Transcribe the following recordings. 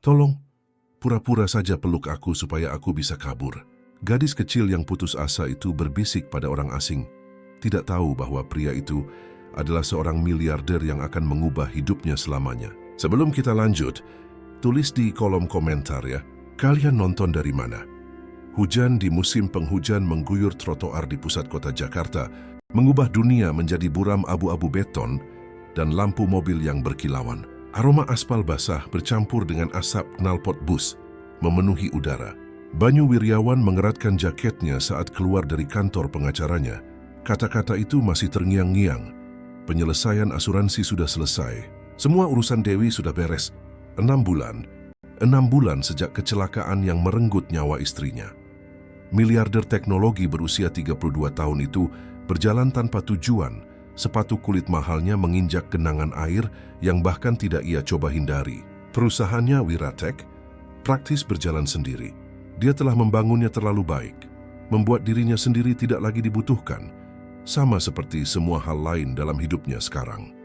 Tolong, pura-pura saja peluk aku supaya aku bisa kabur. Gadis kecil yang putus asa itu berbisik pada orang asing. Tidak tahu bahwa pria itu adalah seorang miliarder yang akan mengubah hidupnya selamanya. Sebelum kita lanjut, tulis di kolom komentar ya, kalian nonton dari mana? Hujan di musim penghujan mengguyur trotoar di pusat kota Jakarta, mengubah dunia menjadi buram abu-abu beton dan lampu mobil yang berkilauan. Aroma aspal basah bercampur dengan asap knalpot bus memenuhi udara. Banyu Wiryawan mengeratkan jaketnya saat keluar dari kantor pengacaranya. Kata-kata itu masih terngiang-ngiang. Penyelesaian asuransi sudah selesai. Semua urusan Dewi sudah beres. 6 bulan. 6 bulan sejak kecelakaan yang merenggut nyawa istrinya. Miliarder teknologi berusia 32 tahun itu berjalan tanpa tujuan. Sepatu kulit mahalnya menginjak genangan air yang bahkan tidak ia coba hindari. Perusahaannya Wiratek praktis berjalan sendiri. Dia telah membangunnya terlalu baik, membuat dirinya sendiri tidak lagi dibutuhkan, sama seperti semua hal lain dalam hidupnya sekarang.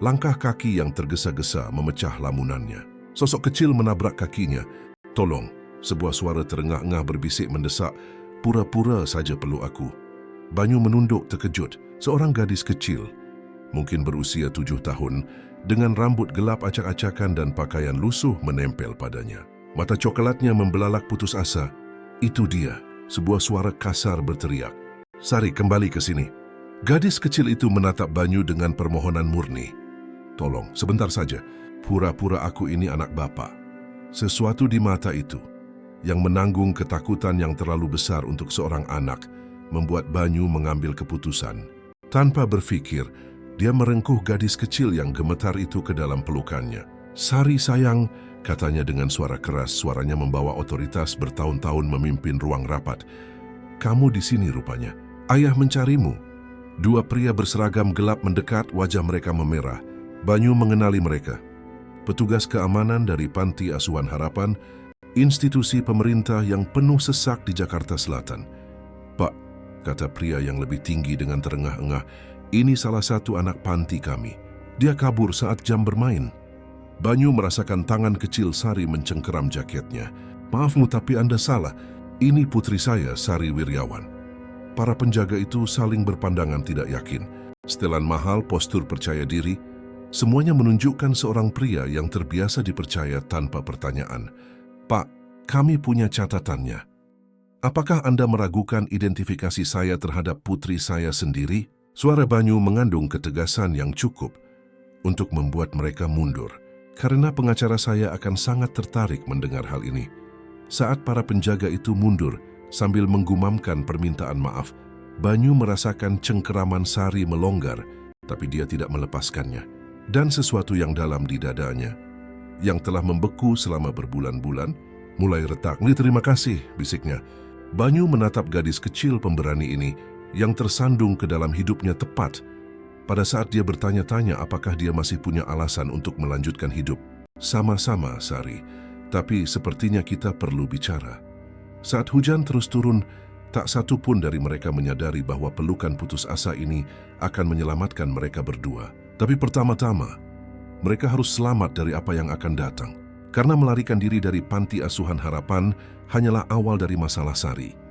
Langkah kaki yang tergesa-gesa memecah lamunannya. Sosok kecil menabrak kakinya. Tolong, sebuah suara terengah-engah berbisik mendesak, pura-pura saja peluk aku. Banyu menunduk terkejut. Seorang gadis kecil, mungkin berusia 7 tahun, dengan rambut gelap acak-acakan dan pakaian lusuh menempel padanya. Mata coklatnya membelalak putus asa. Itu dia, sebuah suara kasar berteriak. Sari, kembali ke sini. Gadis kecil itu menatap Banyu dengan permohonan murni. Tolong, sebentar saja. Pura-pura aku ini anak bapak. Sesuatu di mata itu, yang menanggung ketakutan yang terlalu besar untuk seorang anak, membuat Banyu mengambil keputusan. Tanpa berpikir, dia merengkuh gadis kecil yang gemetar itu ke dalam pelukannya. Sari sayang, katanya dengan suara keras, suaranya membawa otoritas bertahun-tahun memimpin ruang rapat. Kamu di sini rupanya. Ayah mencarimu. Dua pria berseragam gelap mendekat, wajah mereka memerah. Banyu mengenali mereka. Petugas keamanan dari Panti Asuhan Harapan, institusi pemerintah yang penuh sesak di Jakarta Selatan. Pak, kata pria yang lebih tinggi dengan terengah-engah, ini salah satu anak panti kami. Dia kabur saat jam bermain. Banyu merasakan tangan kecil Sari mencengkeram jaketnya. Maafmu, tapi Anda salah. Ini putri saya, Sari Wiryawan. Para penjaga itu saling berpandangan tidak yakin. Setelan mahal, postur percaya diri, semuanya menunjukkan seorang pria yang terbiasa dipercaya tanpa pertanyaan. Pak, kami punya catatannya. Apakah Anda meragukan identifikasi saya terhadap putri saya sendiri? Suara Banyu mengandung ketegasan yang cukup untuk membuat mereka mundur. Karena pengacara saya akan sangat tertarik mendengar hal ini. Saat para penjaga itu mundur sambil menggumamkan permintaan maaf, Banyu merasakan cengkeraman Sari melonggar, tapi dia tidak melepaskannya. Dan sesuatu yang dalam di dadanya, yang telah membeku selama berbulan-bulan, mulai retak. Terima kasih, bisiknya. Banyu menatap gadis kecil pemberani ini yang tersandung ke dalam hidupnya tepat pada saat dia bertanya-tanya apakah dia masih punya alasan untuk melanjutkan hidup. Sama-sama, Sari, tapi sepertinya kita perlu bicara. Saat hujan terus turun, tak satu pun dari mereka menyadari bahwa pelukan putus asa ini akan menyelamatkan mereka berdua. Tapi pertama-tama, mereka harus selamat dari apa yang akan datang. Karena melarikan diri dari Panti Asuhan Harapan hanyalah awal dari masalah Sari.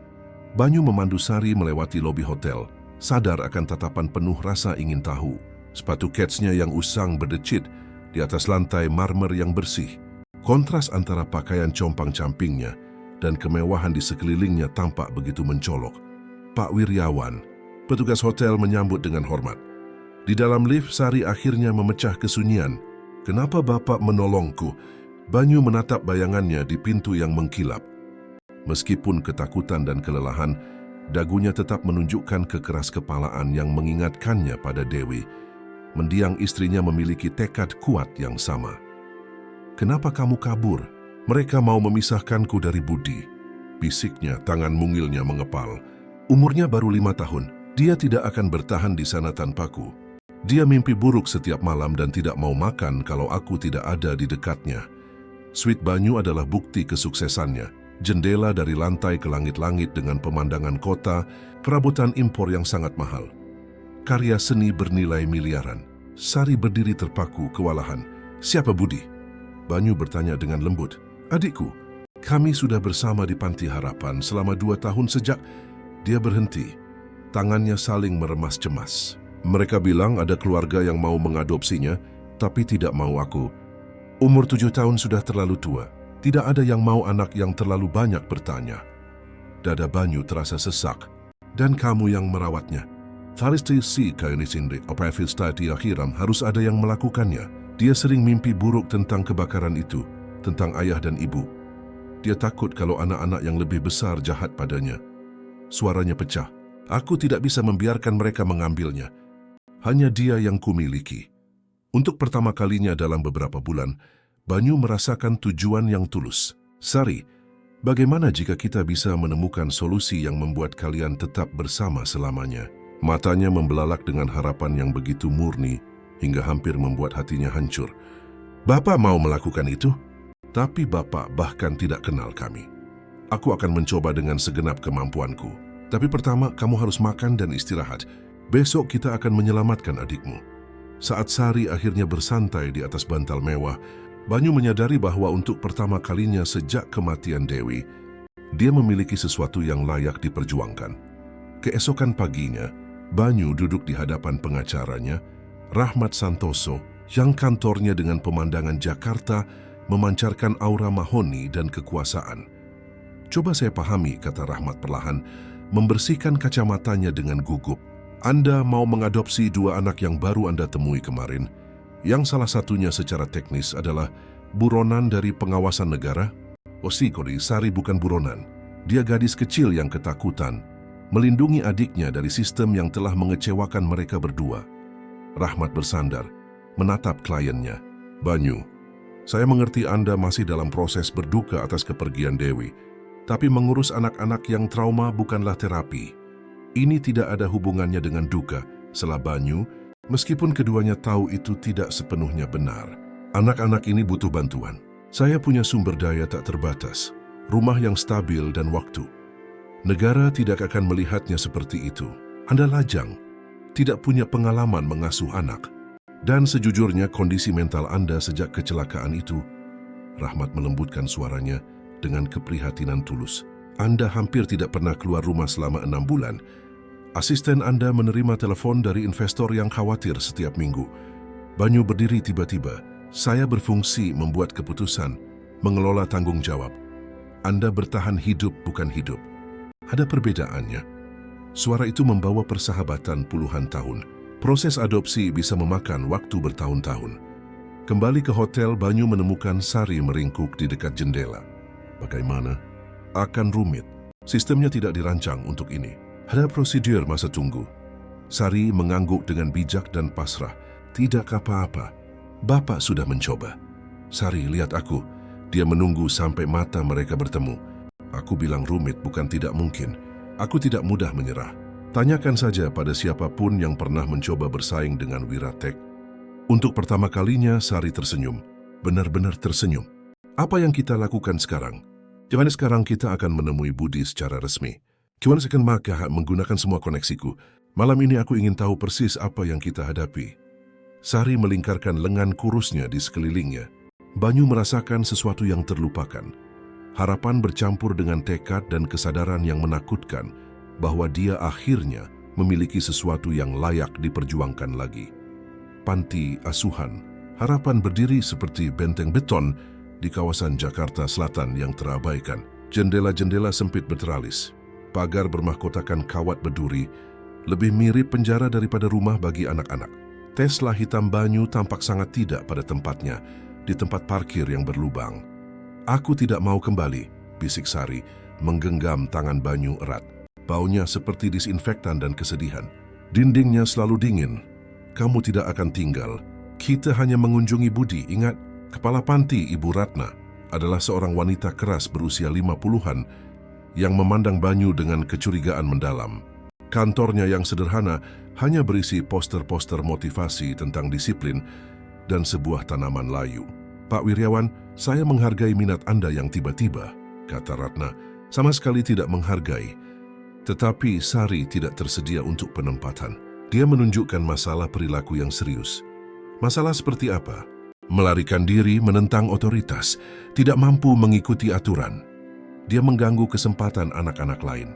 Banyu memandu Sari melewati lobi hotel, sadar akan tatapan penuh rasa ingin tahu. Sepatu ketsnya yang usang berdecit di atas lantai marmer yang bersih. Kontras antara pakaian compang-campingnya dan kemewahan di sekelilingnya tampak begitu mencolok. Pak Wiryawan, petugas hotel menyambut dengan hormat. Di dalam lift, Sari akhirnya memecah kesunyian. Kenapa Bapak menolongku? Banyu menatap bayangannya di pintu yang mengkilap. Meskipun ketakutan dan kelelahan, dagunya tetap menunjukkan kekeras-kepalaan yang mengingatkannya pada Dewi. Mendiang istrinya memiliki tekad kuat yang sama. Kenapa kamu kabur? Mereka mau memisahkanku dari Budi. Bisiknya, tangan mungilnya mengepal. Umurnya baru 5 tahun. Dia tidak akan bertahan di sana tanpaku. Dia mimpi buruk setiap malam dan tidak mau makan kalau aku tidak ada di dekatnya. Suite Banyu adalah bukti kesuksesannya. Jendela dari lantai ke langit-langit dengan pemandangan kota, perabotan impor yang sangat mahal. Karya seni bernilai miliaran. Sari berdiri terpaku kewalahan. Siapa Budi? Banyu bertanya dengan lembut. Adikku, kami sudah bersama di Panti Harapan selama 2 tahun sejak... Dia berhenti. Tangannya saling meremas cemas. Mereka bilang ada keluarga yang mau mengadopsinya, tapi tidak mau aku. Umur 7 tahun sudah terlalu tua. Tidak ada yang mau anak yang terlalu banyak bertanya. Dada Banyu terasa sesak. Dan kamu yang merawatnya. Faristisi kainisinri opafilstati akhiram harus ada yang melakukannya. Dia sering mimpi buruk tentang kebakaran itu, tentang ayah dan ibu. Dia takut kalau anak-anak yang lebih besar jahat padanya. Suaranya pecah. Aku tidak bisa membiarkan mereka mengambilnya. Hanya dia yang kumiliki. Untuk pertama kalinya dalam beberapa bulan, Banyu merasakan tujuan yang tulus. Sari, bagaimana jika kita bisa menemukan solusi yang membuat kalian tetap bersama selamanya? Matanya membelalak dengan harapan yang begitu murni hingga hampir membuat hatinya hancur. Bapak mau melakukan itu? Tapi Bapak bahkan tidak kenal kami. Aku akan mencoba dengan segenap kemampuanku. Tapi pertama, kamu harus makan dan istirahat. Besok kita akan menyelamatkan adikmu. Saat Sari akhirnya bersantai di atas bantal mewah, Banyu menyadari bahwa untuk pertama kalinya sejak kematian Dewi, dia memiliki sesuatu yang layak diperjuangkan. Keesokan paginya, Banyu duduk di hadapan pengacaranya, Rahmat Santoso, yang kantornya dengan pemandangan Jakarta memancarkan aura mahoni dan kekuasaan. Coba saya pahami, kata Rahmat perlahan, membersihkan kacamatanya dengan gugup. Anda mau mengadopsi 2 anak yang baru Anda temui kemarin, yang salah satunya secara teknis adalah buronan dari pengawasan negara? Osikori, Sari bukan buronan. Dia gadis kecil yang ketakutan, melindungi adiknya dari sistem yang telah mengecewakan mereka berdua. Rahmat bersandar, menatap kliennya. Banyu, saya mengerti Anda masih dalam proses berduka atas kepergian Dewi, tapi mengurus anak-anak yang trauma bukanlah terapi. Ini tidak ada hubungannya dengan duka, sela Banyu, meskipun keduanya tahu itu tidak sepenuhnya benar. Anak-anak ini butuh bantuan. Saya punya sumber daya tak terbatas, rumah yang stabil dan waktu. Negara tidak akan melihatnya seperti itu. Anda lajang, tidak punya pengalaman mengasuh anak. Dan sejujurnya kondisi mental Anda sejak kecelakaan itu, Rahmat melembutkan suaranya dengan keprihatinan tulus. Anda hampir tidak pernah keluar rumah selama 6 bulan. Asisten Anda menerima telepon dari investor yang khawatir setiap minggu. Banyu berdiri tiba-tiba. Saya berfungsi membuat keputusan, mengelola tanggung jawab. Anda bertahan hidup bukan hidup. Ada perbedaannya. Suara itu membawa persahabatan puluhan tahun. Proses adopsi bisa memakan waktu bertahun-tahun. Kembali ke hotel, Banyu menemukan Sari meringkuk di dekat jendela. Bagaimana? Akan rumit. Sistemnya tidak dirancang untuk ini. Ada prosedur masa tunggu. Sari mengangguk dengan bijak dan pasrah. Tidak apa-apa. Bapak sudah mencoba. Sari, lihat aku. Dia menunggu sampai mata mereka bertemu. Aku bilang rumit bukan tidak mungkin. Aku tidak mudah menyerah. Tanyakan saja pada siapapun yang pernah mencoba bersaing dengan Wiratek. Untuk pertama kalinya Sari tersenyum. Benar-benar tersenyum. Apa yang kita lakukan sekarang? Gimana sekarang kita akan menemui Budi secara resmi? Gimana sekarang maka menggunakan semua koneksiku? Malam ini aku ingin tahu persis apa yang kita hadapi. Sari melingkarkan lengan kurusnya di sekelilingnya. Banyu merasakan sesuatu yang terlupakan. Harapan bercampur dengan tekad dan kesadaran yang menakutkan bahwa dia akhirnya memiliki sesuatu yang layak diperjuangkan lagi. Panti asuhan, Harapan berdiri seperti benteng beton di kawasan Jakarta Selatan yang terabaikan. Jendela-jendela sempit berteralis, pagar bermahkotakan kawat berduri, lebih mirip penjara daripada rumah bagi anak-anak. Tesla hitam Banyu tampak sangat tidak pada tempatnya, di tempat parkir yang berlubang. "Aku tidak mau kembali," bisik Sari, menggenggam tangan Banyu erat. Baunya seperti disinfektan dan kesedihan. "Dindingnya selalu dingin. Kamu tidak akan tinggal. Kita hanya mengunjungi Budi. Ingat, kepala panti Ibu Ratna adalah seorang wanita keras berusia 50-an yang memandang Banyu dengan kecurigaan mendalam. Kantornya yang sederhana hanya berisi poster-poster motivasi tentang disiplin dan sebuah tanaman layu. "Pak Wiryawan, saya menghargai minat Anda yang tiba-tiba," kata Ratna. "Sama sekali tidak menghargai." Tetapi Sari tidak tersedia untuk penempatan. Dia menunjukkan masalah perilaku yang serius. "Masalah seperti apa?" melarikan diri, menentang otoritas, tidak mampu mengikuti aturan. Dia mengganggu kesempatan anak-anak lain.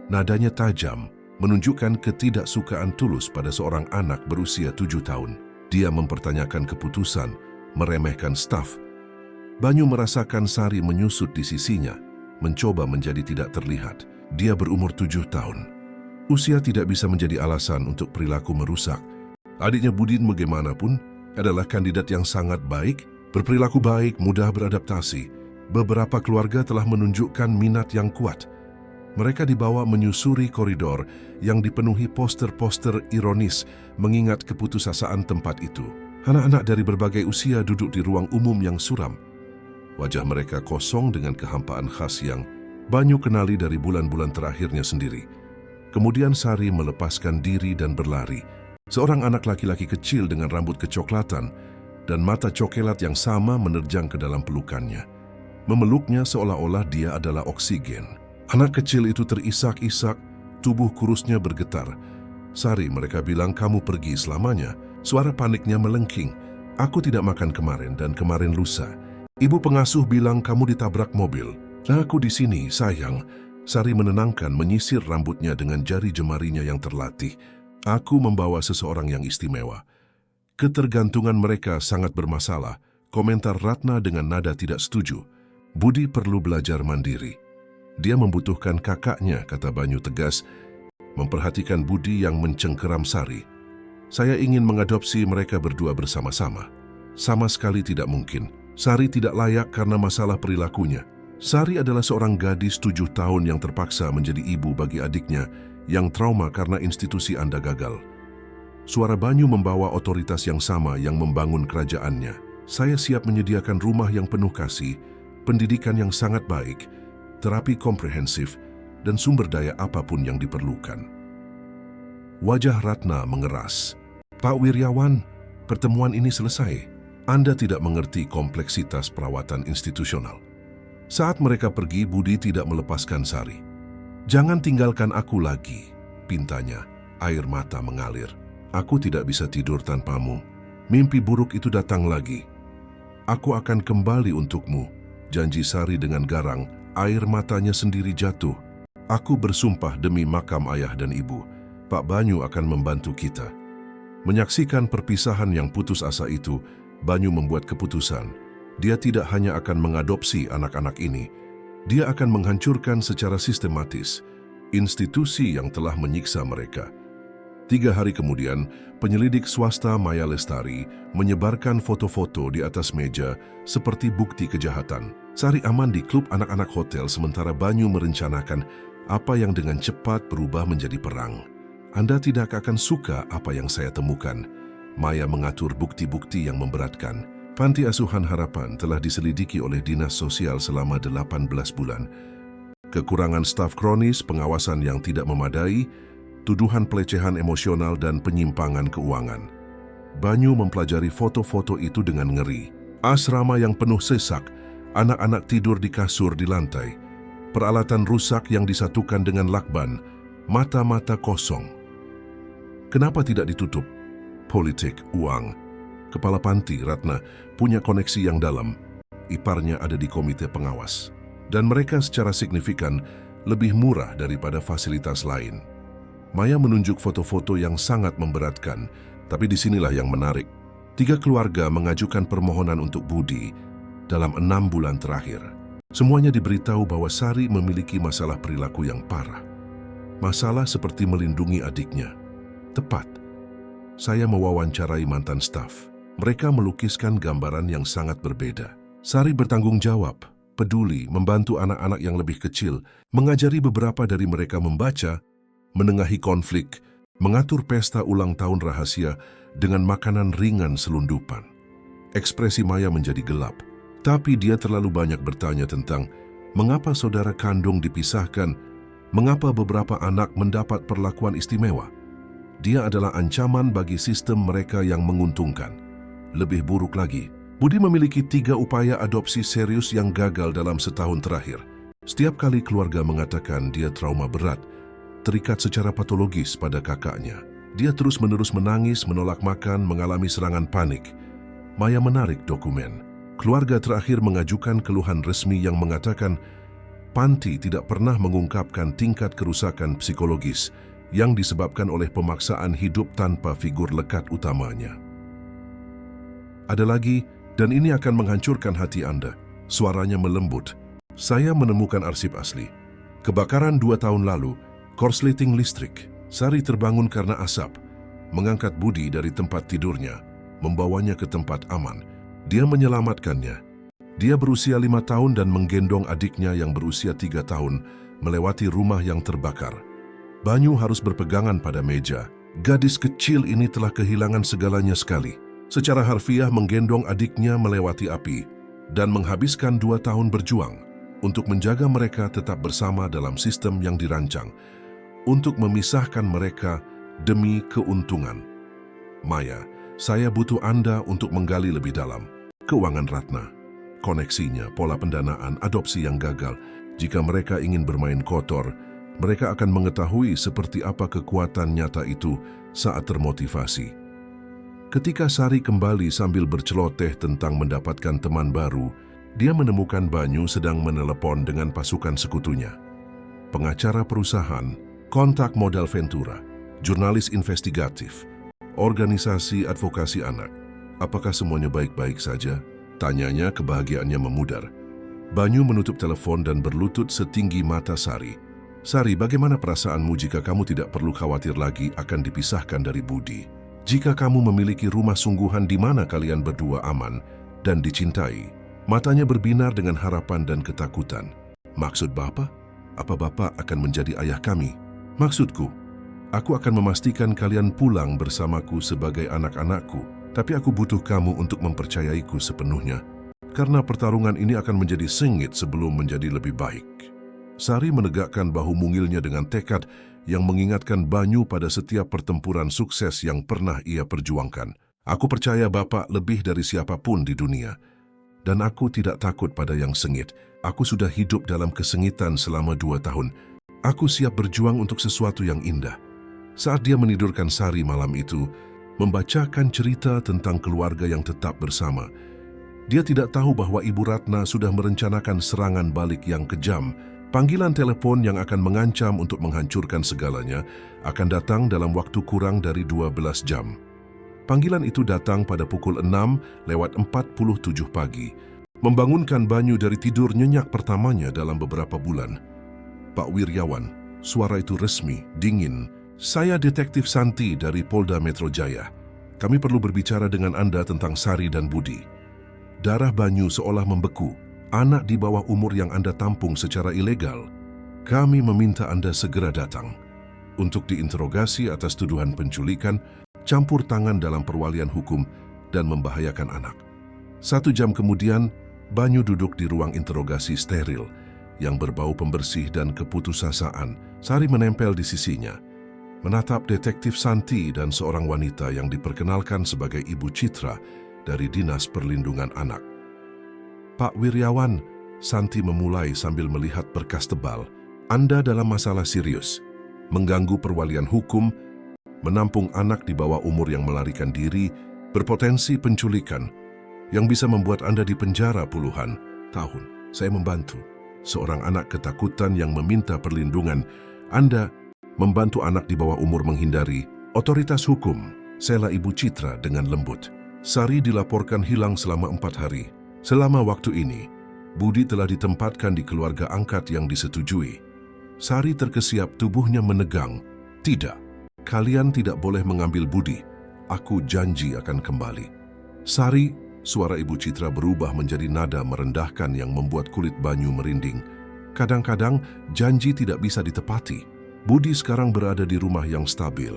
Nadanya tajam, menunjukkan ketidaksukaan tulus pada seorang anak berusia 7 tahun. Dia mempertanyakan keputusan, meremehkan staf. Banyu merasakan Sari menyusut di sisinya, mencoba menjadi tidak terlihat. Dia berumur 7 tahun. Usia tidak bisa menjadi alasan untuk perilaku merusak. Adiknya Budin bagaimanapun adalah kandidat yang sangat baik, berperilaku baik, mudah beradaptasi. Beberapa keluarga telah menunjukkan minat yang kuat. Mereka dibawa menyusuri koridor yang dipenuhi poster-poster ironis mengingat keputusasaan tempat itu. Anak-anak dari berbagai usia duduk di ruang umum yang suram. Wajah mereka kosong dengan kehampaan khas yang Banyu kenali dari bulan-bulan terakhirnya sendiri. Kemudian Sari melepaskan diri dan berlari. Seorang anak laki-laki kecil dengan rambut kecoklatan dan mata coklat yang sama menerjang ke dalam pelukannya. Memeluknya seolah-olah dia adalah oksigen. Anak kecil itu terisak-isak, tubuh kurusnya bergetar. Sari, mereka bilang kamu pergi selamanya. Suara paniknya melengking. Aku tidak makan kemarin dan kemarin lusa. Ibu pengasuh bilang kamu ditabrak mobil. Nah, aku di sini, sayang. Sari menenangkan, menyisir rambutnya dengan jari jemarinya yang terlatih. Aku membawa seseorang yang istimewa. Ketergantungan mereka sangat bermasalah. Komentar Ratna dengan nada tidak setuju. Budi perlu belajar mandiri. Dia membutuhkan kakaknya, kata Banyu tegas, memperhatikan Budi yang mencengkeram Sari. Saya ingin mengadopsi mereka berdua bersama-sama. Sama sekali tidak mungkin. Sari tidak layak karena masalah perilakunya. Sari adalah seorang gadis 7 tahun yang terpaksa menjadi ibu bagi adiknya yang trauma karena institusi Anda gagal. Suara Banyu membawa otoritas yang sama yang membangun kerajaannya. Saya siap menyediakan rumah yang penuh kasih, pendidikan yang sangat baik, terapi komprehensif, dan sumber daya apapun yang diperlukan. Wajah Ratna mengeras. Pak Wiryawan, pertemuan ini selesai. Anda tidak mengerti kompleksitas perawatan institusional. Saat mereka pergi, Budi tidak melepaskan Sari. Jangan tinggalkan aku lagi, pintanya. Air mata mengalir. Aku tidak bisa tidur tanpamu. Mimpi buruk itu datang lagi. Aku akan kembali untukmu, janji Sari dengan garang. Air matanya sendiri jatuh. Aku bersumpah demi makam ayah dan ibu, Pak Banyu akan membantu kita. Menyaksikan perpisahan yang putus asa itu, Banyu membuat keputusan. Dia tidak hanya akan mengadopsi anak-anak ini, dia akan menghancurkan secara sistematis institusi yang telah menyiksa mereka. 3 hari kemudian, penyelidik swasta Maya Lestari menyebarkan foto-foto di atas meja seperti bukti kejahatan. Sari aman di klub anak-anak hotel sementara Banyu merencanakan apa yang dengan cepat berubah menjadi perang. Anda tidak akan suka apa yang saya temukan. Maya mengatur bukti-bukti yang memberatkan. Panti Asuhan Harapan telah diselidiki oleh Dinas Sosial selama 18 bulan. Kekurangan staf kronis, pengawasan yang tidak memadai, tuduhan pelecehan emosional dan penyimpangan keuangan. Banyu mempelajari foto-foto itu dengan ngeri. Asrama yang penuh sesak, anak-anak tidur di kasur di lantai, peralatan rusak yang disatukan dengan lakban, mata-mata kosong. Kenapa tidak ditutup? Politik, uang. Kepala panti, Ratna, punya koneksi yang dalam. Iparnya ada di komite pengawas. Dan mereka secara signifikan lebih murah daripada fasilitas lain. Maya menunjuk foto-foto yang sangat memberatkan, tapi disinilah yang menarik. 3 keluarga mengajukan permohonan untuk Budi dalam 6 bulan terakhir. Semuanya diberitahu bahwa Sari memiliki masalah perilaku yang parah. Masalah seperti melindungi adiknya. Tepat. Saya mewawancarai mantan staf. Mereka melukiskan gambaran yang sangat berbeda. Sari bertanggung jawab, peduli, membantu anak-anak yang lebih kecil, mengajari beberapa dari mereka membaca, menengahi konflik, mengatur pesta ulang tahun rahasia dengan makanan ringan selundupan. Ekspresi Maya menjadi gelap, tapi dia terlalu banyak bertanya tentang mengapa saudara kandung dipisahkan, mengapa beberapa anak mendapat perlakuan istimewa. Dia adalah ancaman bagi sistem mereka yang menguntungkan. Lebih buruk lagi, Budi memiliki 3 upaya adopsi serius yang gagal dalam setahun terakhir. Setiap kali keluarga mengatakan dia trauma berat, terikat secara patologis pada kakaknya. Dia terus-menerus menangis, menolak makan, mengalami serangan panik. Maya menarik dokumen. Keluarga terakhir mengajukan keluhan resmi yang mengatakan panti tidak pernah mengungkapkan tingkat kerusakan psikologis yang disebabkan oleh pemaksaan hidup tanpa figur lekat utamanya. Ada lagi, dan ini akan menghancurkan hati Anda. Suaranya melembut. Saya menemukan arsip asli. Kebakaran 2 tahun lalu, korsleting listrik. Sari terbangun karena asap, mengangkat Budi dari tempat tidurnya, membawanya ke tempat aman. Dia menyelamatkannya. Dia berusia 5 tahun dan menggendong adiknya yang berusia 3 tahun melewati rumah yang terbakar. Banyu harus berpegangan pada meja. Gadis kecil ini telah kehilangan segalanya sekali. Secara harfiah menggendong adiknya melewati api dan menghabiskan 2 tahun berjuang untuk menjaga mereka tetap bersama dalam sistem yang dirancang untuk memisahkan mereka demi keuntungan. Maya, saya butuh Anda untuk menggali lebih dalam. Keuangan Ratna, koneksinya, pola pendanaan, adopsi yang gagal. Jika mereka ingin bermain kotor, mereka akan mengetahui seperti apa kekuatan nyata itu saat termotivasi. Ketika Sari kembali sambil berceloteh tentang mendapatkan teman baru, dia menemukan Banyu sedang menelepon dengan pasukan sekutunya. Pengacara perusahaan, kontak modal Ventura, jurnalis investigatif, organisasi advokasi anak. Apakah semuanya baik-baik saja? Tanyanya, kebahagiaannya memudar. Banyu menutup telepon dan berlutut setinggi mata Sari. Sari, bagaimana perasaanmu jika kamu tidak perlu khawatir lagi akan dipisahkan dari Budi? Jika kamu memiliki rumah sungguhan di mana kalian berdua aman dan dicintai? Matanya berbinar dengan harapan dan ketakutan. Maksud Bapak? Apa Bapak akan menjadi ayah kami? Maksudku, aku akan memastikan kalian pulang bersamaku sebagai anak-anakku. Tapi aku butuh kamu untuk mempercayaiku sepenuhnya, karena pertarungan ini akan menjadi sengit sebelum menjadi lebih baik. Sari menegakkan bahu mungilnya dengan tekad yang mengingatkan Banyu pada setiap pertempuran sukses yang pernah ia perjuangkan. Aku percaya Bapak lebih dari siapapun di dunia, dan aku tidak takut pada yang sengit. Aku sudah hidup dalam kesengitan selama 2 tahun. Aku siap berjuang untuk sesuatu yang indah. Saat dia menidurkan Sari malam itu, membacakan cerita tentang keluarga yang tetap bersama, dia tidak tahu bahwa Ibu Ratna sudah merencanakan serangan balik yang kejam. Panggilan telepon yang akan mengancam untuk menghancurkan segalanya akan datang dalam waktu kurang dari 12 jam. Panggilan itu datang pada pukul 6:47 pagi, membangunkan Banyu dari tidur nyenyak pertamanya dalam beberapa bulan. Pak Wiryawan, suara itu resmi, dingin. Saya Detektif Santi dari Polda Metro Jaya. Kami perlu berbicara dengan Anda tentang Sari dan Budi. Darah Banyu seolah membeku. Anak di bawah umur yang Anda tampung secara ilegal. Kami meminta Anda segera datang untuk diinterogasi atas tuduhan penculikan, campur tangan dalam perwalian hukum, dan membahayakan anak. 1 jam kemudian, Banyu duduk di ruang interogasi steril yang berbau pembersih dan keputusasaan. Sari menempel di sisinya, menatap Detektif Santi dan seorang wanita yang diperkenalkan sebagai Ibu Citra dari Dinas Perlindungan Anak. Pak Wiryawan, Santi memulai sambil melihat berkas tebal. Anda dalam masalah serius, mengganggu perwalian hukum, menampung anak di bawah umur yang melarikan diri, berpotensi penculikan, yang bisa membuat Anda dipenjara puluhan tahun. Saya membantu seorang anak ketakutan yang meminta perlindungan. Anda membantu anak di bawah umur menghindari otoritas hukum, sela Ibu Citra dengan lembut. Sari dilaporkan hilang selama 4 hari. Selama waktu ini, Budi telah ditempatkan di keluarga angkat yang disetujui. Sari terkesiap, tubuhnya menegang. Tidak, kalian tidak boleh mengambil Budi. Aku janji akan kembali. Sari, suara Ibu Citra berubah menjadi nada merendahkan yang membuat kulit Banyu merinding. Kadang-kadang janji tidak bisa ditepati. Budi sekarang berada di rumah yang stabil,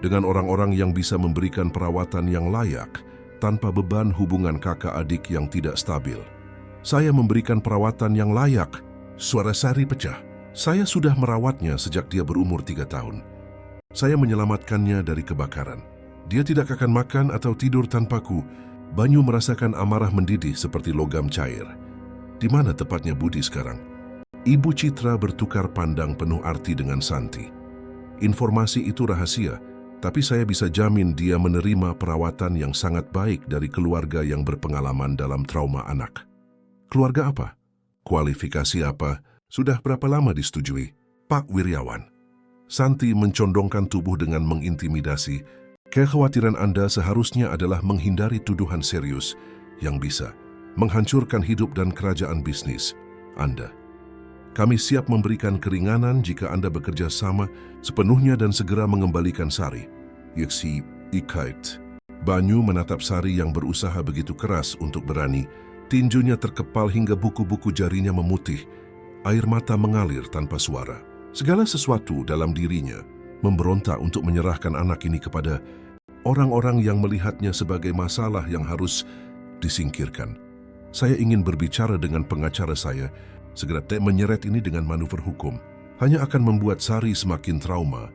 dengan orang-orang yang bisa memberikan perawatan yang layak, tanpa beban hubungan kakak adik yang tidak stabil. Saya memberikan perawatan yang layak. Suara Sari pecah. Saya sudah merawatnya sejak dia berumur 3 tahun. Saya menyelamatkannya dari kebakaran. Dia tidak akan makan atau tidur tanpaku. Banyu merasakan amarah mendidih seperti logam cair. Di mana tepatnya Budi sekarang? Ibu Citra bertukar pandang penuh arti dengan Santi. Informasi itu rahasia. Tapi saya bisa jamin dia menerima perawatan yang sangat baik dari keluarga yang berpengalaman dalam trauma anak. Keluarga apa? Kualifikasi apa? Sudah berapa lama disetujui? Pak Wiryawan. Santi mencondongkan tubuh dengan mengintimidasi. Kekhawatiran Anda seharusnya adalah menghindari tuduhan serius yang bisa menghancurkan hidup dan kerajaan bisnis Anda. Kami siap memberikan keringanan jika Anda bekerja sama sepenuhnya dan segera mengembalikan Sari. Yeksi ikait. Banyu menatap Sari yang berusaha begitu keras untuk berani. Tinjunya terkepal hingga buku-buku jarinya memutih. Air mata mengalir tanpa suara. Segala sesuatu dalam dirinya memberontak untuk menyerahkan anak ini kepada orang-orang yang melihatnya sebagai masalah yang harus disingkirkan. Saya ingin berbicara dengan pengacara saya, segera menyeret ini dengan manuver hukum. Hanya akan membuat Sari semakin trauma,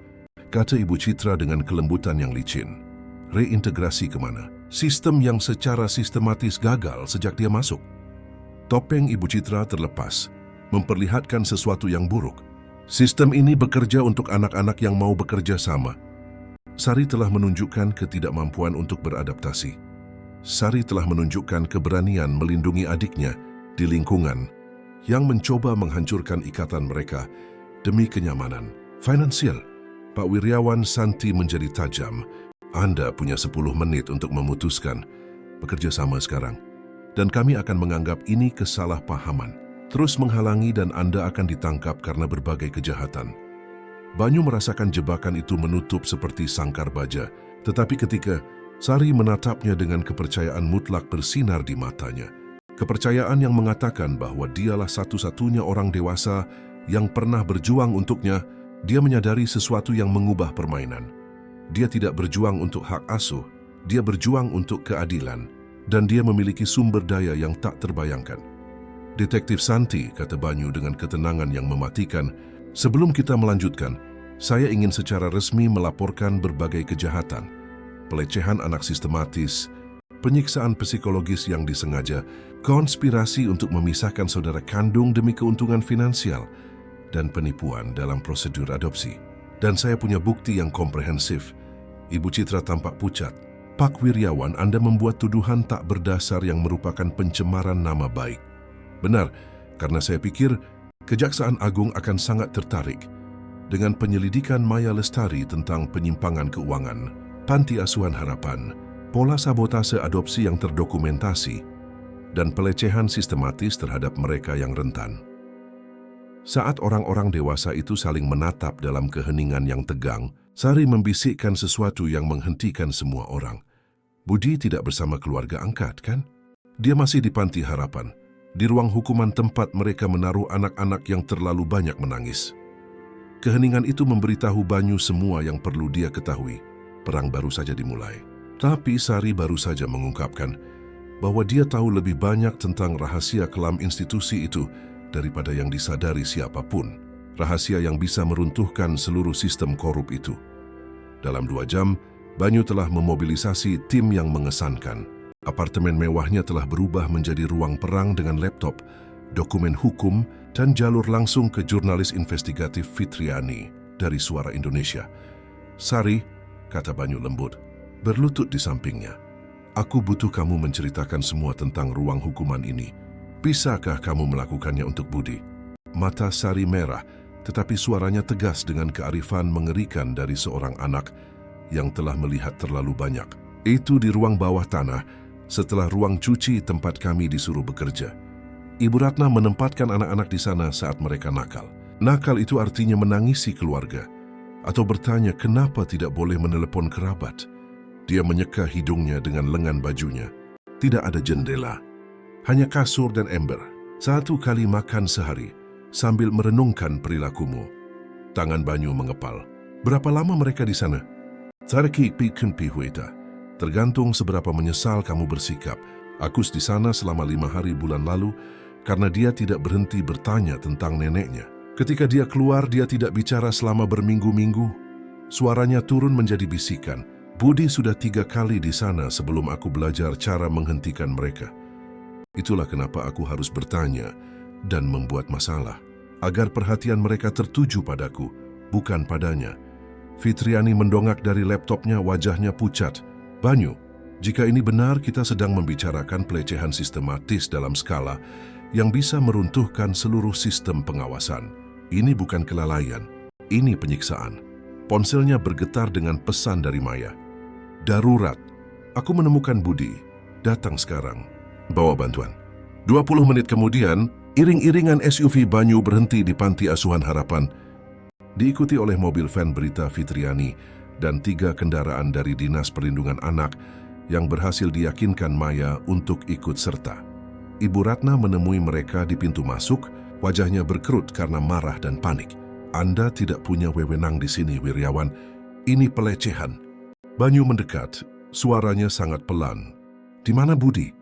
kata Ibu Citra dengan kelembutan yang licin. Reintegrasi kemana? Sistem yang secara sistematis gagal sejak dia masuk. Topeng Ibu Citra terlepas, memperlihatkan sesuatu yang buruk. Sistem ini bekerja untuk anak-anak yang mau bekerja sama. Sari telah menunjukkan ketidakmampuan untuk beradaptasi. Sari telah menunjukkan keberanian melindungi adiknya di lingkungan yang mencoba menghancurkan ikatan mereka demi kenyamanan finansial. Pak Wiryawan, Santi menjadi tajam. Anda punya 10 menit untuk memutuskan bekerja sama sekarang. Dan kami akan menganggap ini kesalahpahaman. Terus menghalangi dan Anda akan ditangkap karena berbagai kejahatan. Banyu merasakan jebakan itu menutup seperti sangkar baja. Tetapi ketika Sari menatapnya dengan kepercayaan mutlak bersinar di matanya. Kepercayaan yang mengatakan bahwa dialah satu-satunya orang dewasa yang pernah berjuang untuknya. Dia menyadari sesuatu yang mengubah permainan. Dia tidak berjuang untuk hak asuh, dia berjuang untuk keadilan. Dan dia memiliki sumber daya yang tak terbayangkan. Detektif Santi, kata Banyu dengan ketenangan yang mematikan, sebelum kita melanjutkan, saya ingin secara resmi melaporkan berbagai kejahatan. Pelecehan anak sistematis, penyiksaan psikologis yang disengaja, konspirasi untuk memisahkan saudara kandung demi keuntungan finansial, dan penipuan dalam prosedur adopsi. Dan saya punya bukti yang komprehensif. Ibu Citra tampak pucat. Pak Wiryawan, Anda membuat tuduhan tak berdasar yang merupakan pencemaran nama baik. Benar, karena saya pikir Kejaksaan Agung akan sangat tertarik dengan penyelidikan Maya Lestari tentang penyimpangan keuangan, panti asuhan harapan, pola sabotase adopsi yang terdokumentasi, dan pelecehan sistematis terhadap mereka yang rentan. Saat orang-orang dewasa itu saling menatap dalam keheningan yang tegang, Sari membisikkan sesuatu yang menghentikan semua orang. Budi tidak bersama keluarga angkat, kan? Dia masih di panti harapan, di ruang hukuman tempat mereka menaruh anak-anak yang terlalu banyak menangis. Keheningan itu memberitahu Banyu semua yang perlu dia ketahui. Perang baru saja dimulai. Tapi Sari baru saja mengungkapkan bahwa dia tahu lebih banyak tentang rahasia kelam institusi itu daripada yang disadari siapapun. Rahasia yang bisa meruntuhkan seluruh sistem korup itu. Dalam 2 jam, Banyu telah memobilisasi tim yang mengesankan. Apartemen mewahnya telah berubah menjadi ruang perang dengan laptop, dokumen hukum, dan jalur langsung ke jurnalis investigatif Fitriani dari Suara Indonesia. Sari, kata Banyu lembut, berlutut di sampingnya. Aku butuh kamu menceritakan semua tentang ruang hukuman ini. Bisakah kamu melakukannya untuk Budi? Mata Sari merah, tetapi suaranya tegas dengan kearifan mengerikan dari seorang anak yang telah melihat terlalu banyak. Itu di ruang bawah tanah, setelah ruang cuci tempat kami disuruh bekerja. Ibu Ratna menempatkan anak-anak di sana saat mereka nakal. Nakal itu artinya menangisi keluarga, atau bertanya kenapa tidak boleh menelepon kerabat. Dia menyeka hidungnya dengan lengan bajunya. Tidak ada jendela, hanya kasur dan ember. 1 kali makan sehari, sambil merenungkan perilakumu. Tangan Banyu mengepal. Berapa lama mereka di sana? Tergantung seberapa menyesal kamu bersikap. Agus di sana selama 5 hari bulan lalu karena dia tidak berhenti bertanya tentang neneknya. Ketika dia keluar, dia tidak bicara selama berminggu-minggu. Suaranya turun menjadi bisikan. Budi sudah 3 kali di sana sebelum aku belajar cara menghentikan mereka. Itulah kenapa aku harus bertanya dan membuat masalah, agar perhatian mereka tertuju padaku, bukan padanya. Fitriani mendongak dari laptopnya, wajahnya pucat. "Banyu, jika ini benar, kita sedang membicarakan pelecehan sistematis dalam skala yang bisa meruntuhkan seluruh sistem pengawasan. Ini bukan kelalaian, ini penyiksaan." Ponselnya bergetar dengan pesan dari Maya. "Darurat. Aku menemukan Budi. Datang sekarang. Bawa bantuan." 20 menit kemudian, iring-iringan SUV Banyu berhenti di Panti Asuhan Harapan, diikuti oleh mobil van berita Fitriani dan 3 kendaraan dari Dinas Perlindungan Anak yang berhasil diyakinkan Maya untuk ikut serta. Ibu Ratna menemui mereka di pintu masuk, wajahnya berkerut karena marah dan panik. "Anda tidak punya wewenang di sini, Wiryawan. Ini pelecehan." Banyu mendekat, suaranya sangat pelan. "Di mana Budi?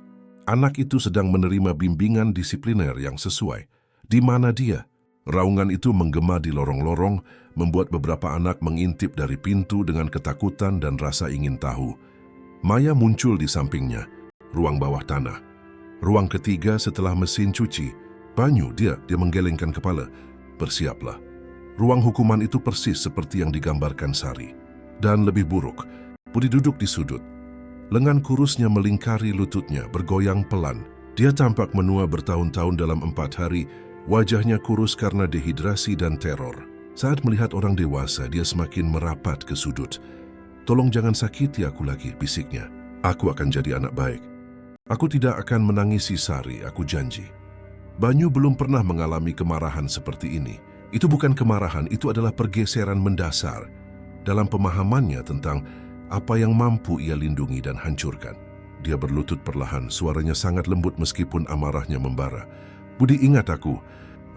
Anak itu sedang menerima bimbingan disipliner yang sesuai. Di mana dia?" Raungan itu menggema di lorong-lorong, membuat beberapa anak mengintip dari pintu dengan ketakutan dan rasa ingin tahu. Maya muncul di sampingnya, ruang bawah tanah. Ruang ketiga setelah mesin cuci. "Banyu," dia menggelengkan kepala. "Bersiaplah. Ruang hukuman itu persis seperti yang digambarkan Sari. Dan lebih buruk, Budi duduk di sudut. Lengan kurusnya melingkari lututnya, bergoyang pelan. Dia tampak menua bertahun-tahun dalam 4 hari, wajahnya kurus karena dehidrasi dan teror. Saat melihat orang dewasa, dia semakin merapat ke sudut. "Tolong jangan sakiti aku lagi," bisiknya. "Aku akan jadi anak baik. Aku tidak akan menangisi Sari, aku janji." Banyu belum pernah mengalami kemarahan seperti ini. Itu bukan kemarahan, itu adalah pergeseran mendasar dalam pemahamannya tentang apa yang mampu ia lindungi dan hancurkan. Dia berlutut perlahan, suaranya sangat lembut meskipun amarahnya membara. "Budi, ingat aku.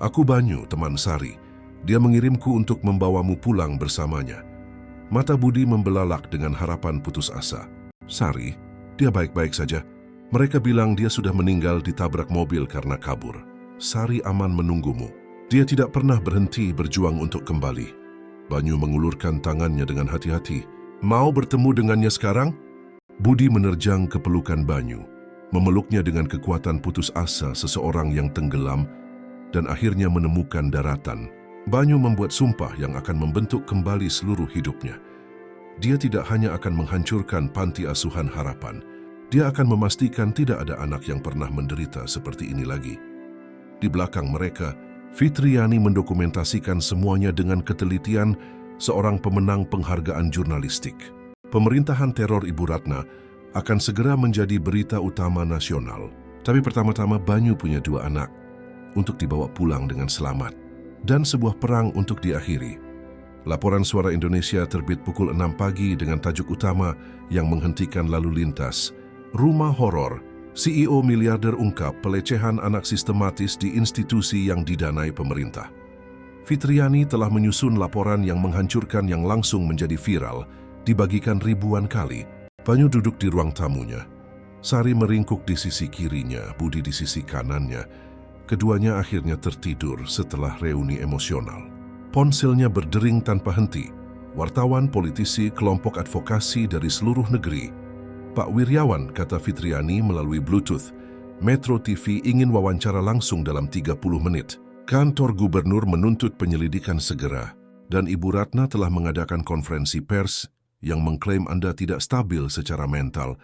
Aku Banyu, teman Sari. Dia mengirimku untuk membawamu pulang bersamanya." Mata Budi membelalak dengan harapan putus asa. "Sari, dia baik-baik saja. Mereka bilang dia sudah meninggal ditabrak mobil karena kabur. Sari aman menunggumu. Dia tidak pernah berhenti berjuang untuk kembali." Banyu mengulurkan tangannya dengan hati-hati. "Mau bertemu dengannya sekarang?" Budi menerjang ke pelukan Banyu, memeluknya dengan kekuatan putus asa seseorang yang tenggelam dan akhirnya menemukan daratan. Banyu membuat sumpah yang akan membentuk kembali seluruh hidupnya. Dia tidak hanya akan menghancurkan Panti Asuhan Harapan, dia akan memastikan tidak ada anak yang pernah menderita seperti ini lagi. Di belakang mereka, Fitriani mendokumentasikan semuanya dengan ketelitian seorang pemenang penghargaan jurnalistik. Pemerintahan teror Ibu Ratna akan segera menjadi berita utama nasional. Tapi pertama-tama Banyu punya 2 anak untuk dibawa pulang dengan selamat. Dan sebuah perang untuk diakhiri. Laporan Suara Indonesia terbit pukul 6 pagi dengan tajuk utama yang menghentikan lalu lintas. Rumah Horor, CEO miliarder ungkap pelecehan anak sistematis di institusi yang didanai pemerintah. Fitriani telah menyusun laporan yang menghancurkan yang langsung menjadi viral, dibagikan ribuan kali. Banyu duduk di ruang tamunya. Sari meringkuk di sisi kirinya, Budi di sisi kanannya. Keduanya akhirnya tertidur setelah reuni emosional. Ponselnya berdering tanpa henti. Wartawan, politisi, kelompok advokasi dari seluruh negeri. "Pak Wiryawan," kata Fitriani melalui Bluetooth, "Metro TV ingin wawancara langsung dalam 30 menit. Kantor gubernur menuntut penyelidikan segera, dan Ibu Ratna telah mengadakan konferensi pers yang mengklaim Anda tidak stabil secara mental,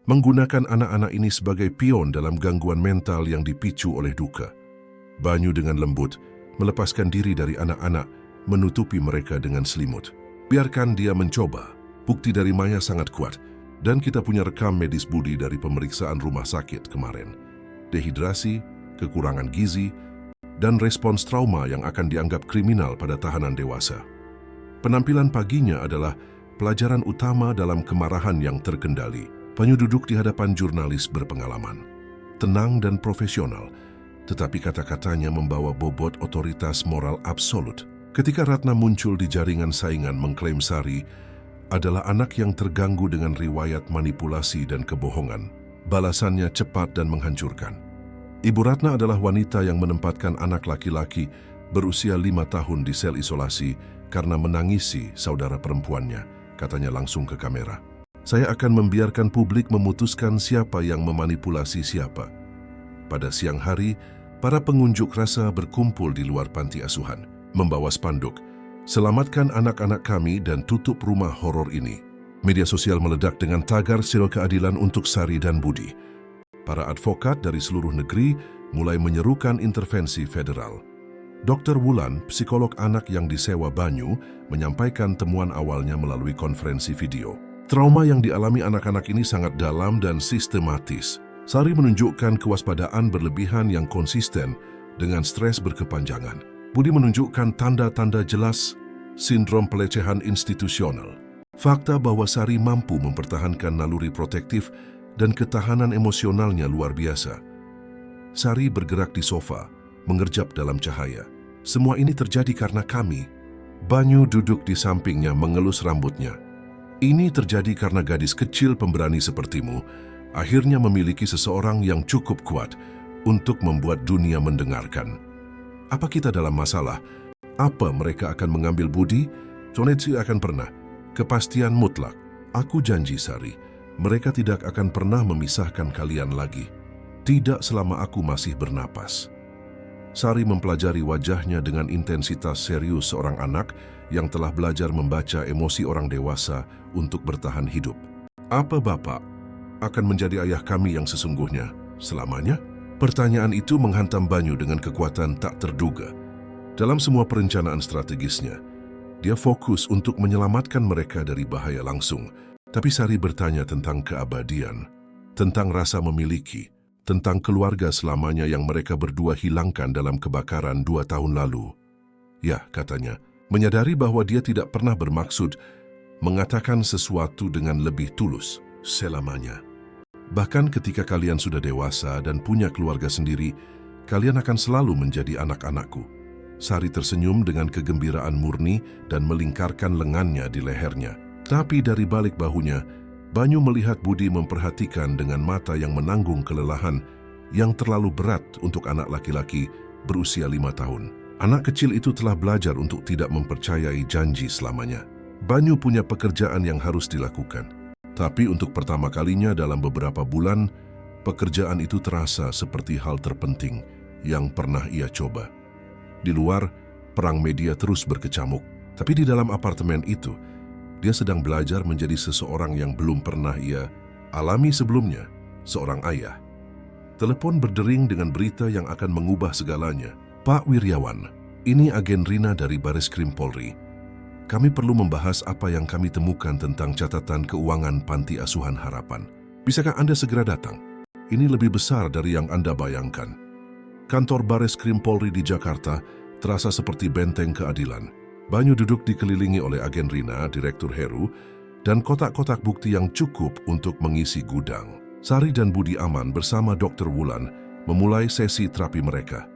menggunakan anak-anak ini sebagai pion dalam gangguan mental yang dipicu oleh duka." Banyu dengan lembut melepaskan diri dari anak-anak, menutupi mereka dengan selimut. "Biarkan dia mencoba. Bukti dari Maya sangat kuat, dan kita punya rekam medis Budi dari pemeriksaan rumah sakit kemarin. Dehidrasi, kekurangan gizi, dan respons trauma yang akan dianggap kriminal pada tahanan dewasa." Penampilan paginya adalah pelajaran utama dalam kemarahan yang terkendali. Banyu duduk di hadapan jurnalis berpengalaman. Tenang dan profesional, tetapi kata-katanya membawa bobot otoritas moral absolut. Ketika Ratna muncul di jaringan saingan mengklaim Sari adalah anak yang terganggu dengan riwayat manipulasi dan kebohongan, balasannya cepat dan menghancurkan. Ibu Ratna adalah wanita yang menempatkan anak laki-laki berusia 5 tahun di sel isolasi karena menangisi saudara perempuannya, katanya langsung ke kamera. "Saya akan membiarkan publik memutuskan siapa yang memanipulasi siapa." Pada siang hari, para pengunjuk rasa berkumpul di luar panti asuhan, membawa spanduk, Selamatkan anak-anak kami dan tutup rumah horor ini. Media sosial meledak dengan tagar seru keadilan untuk Sari dan Budi. Para advokat dari seluruh negeri mulai menyerukan intervensi federal. Dr. Wulan, psikolog anak yang disewa Banyu, menyampaikan temuan awalnya melalui konferensi video. Trauma yang dialami anak-anak ini sangat dalam dan sistematis. Sari menunjukkan kewaspadaan berlebihan yang konsisten dengan stres berkepanjangan. Budi menunjukkan tanda-tanda jelas sindrom pelecehan institusional. Fakta bahwa Sari mampu mempertahankan naluri protektif dan ketahanan emosionalnya luar biasa. Sari bergerak di sofa, mengerjap dalam cahaya. Semua ini terjadi karena kami. Banyu duduk di sampingnya mengelus rambutnya. Ini terjadi karena gadis kecil pemberani sepertimu akhirnya memiliki seseorang yang cukup kuat untuk membuat dunia mendengarkan. Apa kita dalam masalah? Apa mereka akan mengambil Budi? Sonetsi akan pernah. Kepastian mutlak. Aku janji Sari, mereka tidak akan pernah memisahkan kalian lagi. Tidak selama aku masih bernapas. Sari mempelajari wajahnya dengan intensitas serius seorang anak yang telah belajar membaca emosi orang dewasa untuk bertahan hidup. Apa Bapak akan menjadi ayah kami yang sesungguhnya selamanya? Pertanyaan itu menghantam Banyu dengan kekuatan tak terduga. Dalam semua perencanaan strategisnya, dia fokus untuk menyelamatkan mereka dari bahaya langsung. Tapi Sari bertanya tentang keabadian, tentang rasa memiliki, tentang keluarga selamanya yang mereka berdua hilangkan dalam kebakaran 2 tahun lalu. Ya, katanya, menyadari bahwa dia tidak pernah bermaksud mengatakan sesuatu dengan lebih tulus selamanya. Bahkan ketika kalian sudah dewasa dan punya keluarga sendiri, kalian akan selalu menjadi anak-anakku. Sari tersenyum dengan kegembiraan murni dan melingkarkan lengannya di lehernya. Tapi dari balik bahunya, Banyu melihat Budi memperhatikan dengan mata yang menanggung kelelahan yang terlalu berat untuk anak laki-laki berusia 5 tahun. Anak kecil itu telah belajar untuk tidak mempercayai janji selamanya. Banyu punya pekerjaan yang harus dilakukan. Tapi untuk pertama kalinya dalam beberapa bulan, pekerjaan itu terasa seperti hal terpenting yang pernah ia coba. Di luar, perang media terus berkecamuk. Tapi di dalam apartemen itu, dia sedang belajar menjadi seseorang yang belum pernah ia alami sebelumnya, seorang ayah. Telepon berdering dengan berita yang akan mengubah segalanya. Pak Wiryawan, ini agen Rina dari Bareskrim Polri. Kami perlu membahas apa yang kami temukan tentang catatan keuangan Panti Asuhan Harapan. Bisakah Anda segera datang? Ini lebih besar dari yang Anda bayangkan. Kantor Bareskrim Polri di Jakarta terasa seperti benteng keadilan. Banyu duduk dikelilingi oleh agen Rina, Direktur Heru, dan kotak-kotak bukti yang cukup untuk mengisi gudang. Sari dan Budi aman bersama Dr. Wulan memulai sesi terapi mereka.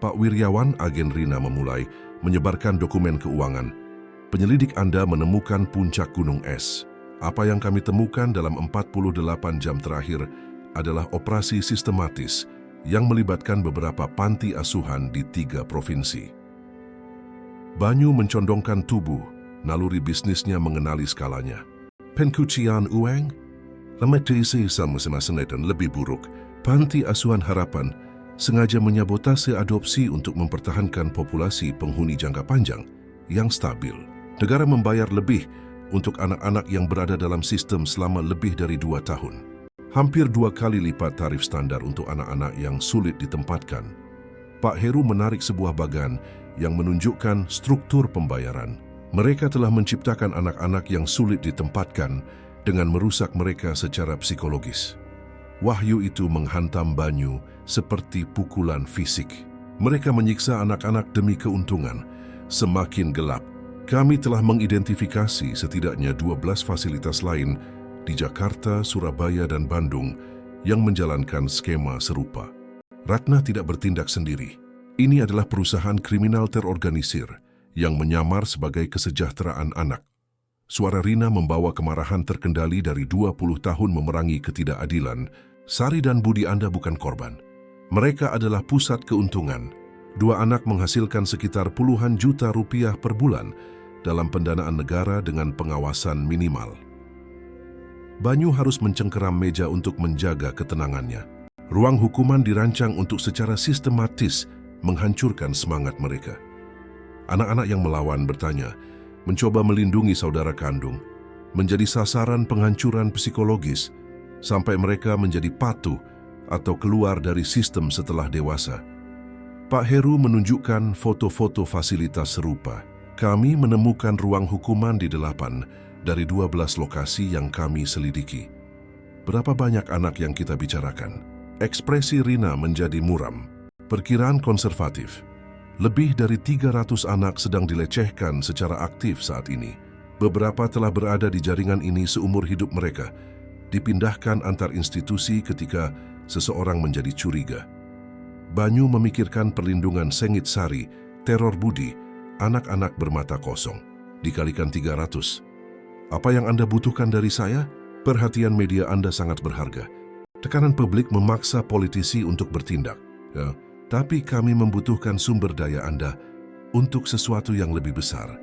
Pak Wiryawan, agen Rina memulai menyebarkan dokumen keuangan. Penyelidik Anda menemukan puncak gunung es. Apa yang kami temukan dalam 48 jam terakhir adalah operasi sistematis yang melibatkan beberapa panti asuhan di 3 provinsi. Banyu mencondongkan tubuh, naluri bisnisnya mengenali skalanya. Pencucian uang? Lemetisi sama-sama dan lebih buruk. Panti Asuhan Harapan sengaja menyabotase adopsi untuk mempertahankan populasi penghuni jangka panjang yang stabil. Negara membayar lebih untuk anak-anak yang berada dalam sistem selama lebih dari 2 tahun. Hampir 2 kali lipat tarif standar untuk anak-anak yang sulit ditempatkan. Pak Heru menarik sebuah bagan yang menunjukkan struktur pembayaran. Mereka telah menciptakan anak-anak yang sulit ditempatkan dengan merusak mereka secara psikologis. Wahyu itu menghantam Banyu seperti pukulan fisik. Mereka menyiksa anak-anak demi keuntungan. Semakin gelap, kami telah mengidentifikasi setidaknya 12 fasilitas lain di Jakarta, Surabaya, dan Bandung yang menjalankan skema serupa. Ratna tidak bertindak sendiri. Ini adalah perusahaan kriminal terorganisir yang menyamar sebagai kesejahteraan anak. Suara Rina membawa kemarahan terkendali dari 20 tahun memerangi ketidakadilan. Sari dan Budi, Anda bukan korban. Mereka adalah pusat keuntungan. 2 anak menghasilkan sekitar puluhan juta rupiah per bulan dalam pendanaan negara dengan pengawasan minimal. Banyu harus mencengkeram meja untuk menjaga ketenangannya. Ruang hukuman dirancang untuk secara sistematis menghancurkan semangat mereka. Anak-anak yang melawan bertanya, mencoba melindungi saudara kandung, menjadi sasaran penghancuran psikologis, sampai mereka menjadi patuh atau keluar dari sistem setelah dewasa. Pak Heru menunjukkan foto-foto fasilitas serupa. Kami menemukan ruang hukuman di 8 dari 12 lokasi yang kami selidiki. Berapa banyak anak yang kita bicarakan? Ekspresi Rina menjadi muram. Perkiraan konservatif. Lebih dari 300 anak sedang dilecehkan secara aktif saat ini. Beberapa telah berada di jaringan ini seumur hidup mereka, dipindahkan antar institusi ketika seseorang menjadi curiga. Banyu memikirkan perlindungan sengit sari, teror budi, anak-anak bermata kosong, dikalikan 300. Apa yang Anda butuhkan dari saya? Perhatian media Anda sangat berharga. Tekanan publik memaksa politisi untuk bertindak. Ya, tapi kami membutuhkan sumber daya Anda untuk sesuatu yang lebih besar.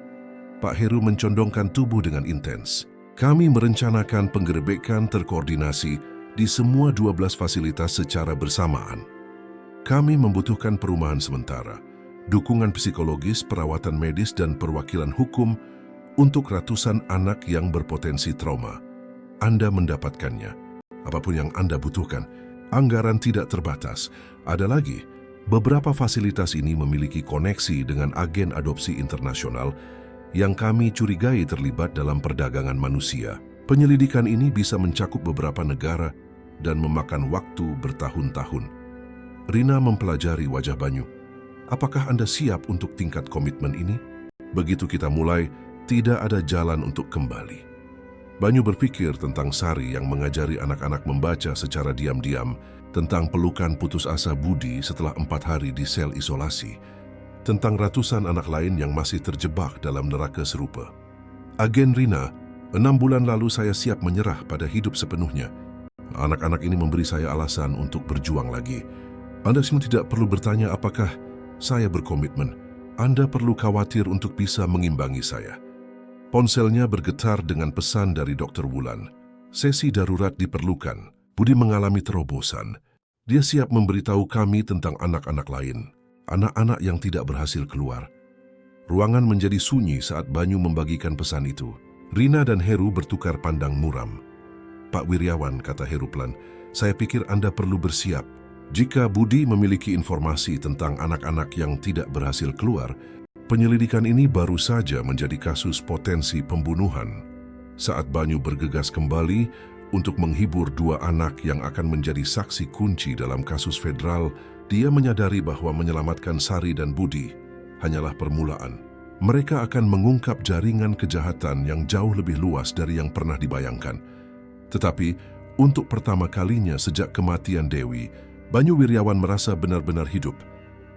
Pak Heru mencondongkan tubuh dengan intens. Kami merencanakan penggerebekan terkoordinasi di semua 12 fasilitas secara bersamaan. Kami membutuhkan perumahan sementara, dukungan psikologis, perawatan medis, dan perwakilan hukum untuk ratusan anak yang berpotensi trauma. Anda mendapatkannya. Apapun yang Anda butuhkan, anggaran tidak terbatas. Ada lagi, beberapa fasilitas ini memiliki koneksi dengan agen adopsi internasional yang kami curigai terlibat dalam perdagangan manusia. Penyelidikan ini bisa mencakup beberapa negara dan memakan waktu bertahun-tahun. Rina mempelajari wajah Banyu. Apakah Anda siap untuk tingkat komitmen ini? Begitu kita mulai, tidak ada jalan untuk kembali. Banyu berpikir tentang Sari yang mengajari anak-anak membaca secara diam-diam, tentang pelukan putus asa Budi setelah 4 hari di sel isolasi, tentang ratusan anak lain yang masih terjebak dalam neraka serupa. Agen Rina, 6 bulan lalu saya siap menyerah pada hidup sepenuhnya. Anak-anak ini memberi saya alasan untuk berjuang lagi. Anda semua tidak perlu bertanya apakah saya berkomitmen. Anda perlu khawatir untuk bisa mengimbangi saya. Ponselnya bergetar dengan pesan dari Dr. Wulan. Sesi darurat diperlukan. Budi mengalami terobosan. Dia siap memberitahu kami tentang anak-anak lain. Anak-anak yang tidak berhasil keluar. Ruangan menjadi sunyi saat Banyu membagikan pesan itu. Rina dan Heru bertukar pandang muram. Pak Wiryawan, kata Heru pelan, saya pikir Anda perlu bersiap. Jika Budi memiliki informasi tentang anak-anak yang tidak berhasil keluar, penyelidikan ini baru saja menjadi kasus potensi pembunuhan. Saat Banyu bergegas kembali untuk menghibur 2 anak yang akan menjadi saksi kunci dalam kasus federal, dia menyadari bahwa menyelamatkan Sari dan Budi hanyalah permulaan. Mereka akan mengungkap jaringan kejahatan yang jauh lebih luas dari yang pernah dibayangkan. Tetapi, untuk pertama kalinya sejak kematian Dewi, Banyu Wiryawan merasa benar-benar hidup,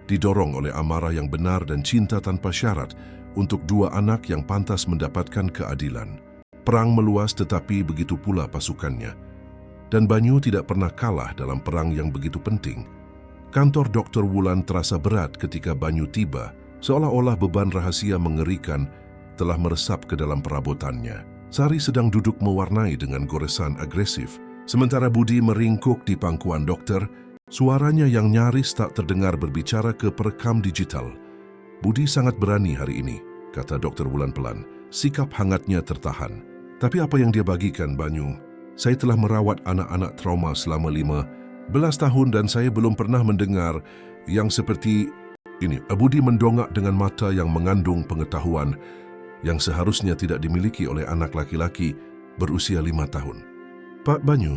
didorong oleh amarah yang benar dan cinta tanpa syarat untuk 2 anak yang pantas mendapatkan keadilan. Perang meluas tetapi begitu pula pasukannya. Dan Banyu tidak pernah kalah dalam perang yang begitu penting. Kantor Dr. Wulan terasa berat ketika Banyu tiba, seolah-olah beban rahasia mengerikan telah meresap ke dalam perabotannya. Sari sedang duduk mewarnai dengan goresan agresif, sementara Budi meringkuk di pangkuan dokter. Suaranya yang nyaris tak terdengar berbicara ke perekam digital. Budi sangat berani hari ini, kata Dr. Wulan pelan. Sikap hangatnya tertahan. Tapi apa yang dia bagikan, Banyu? Saya telah merawat anak-anak trauma selama 15 tahun dan saya belum pernah mendengar yang seperti ini. Budi mendongak dengan mata yang mengandung pengetahuan yang seharusnya tidak dimiliki oleh anak laki-laki berusia 5 tahun. Pak Banyu,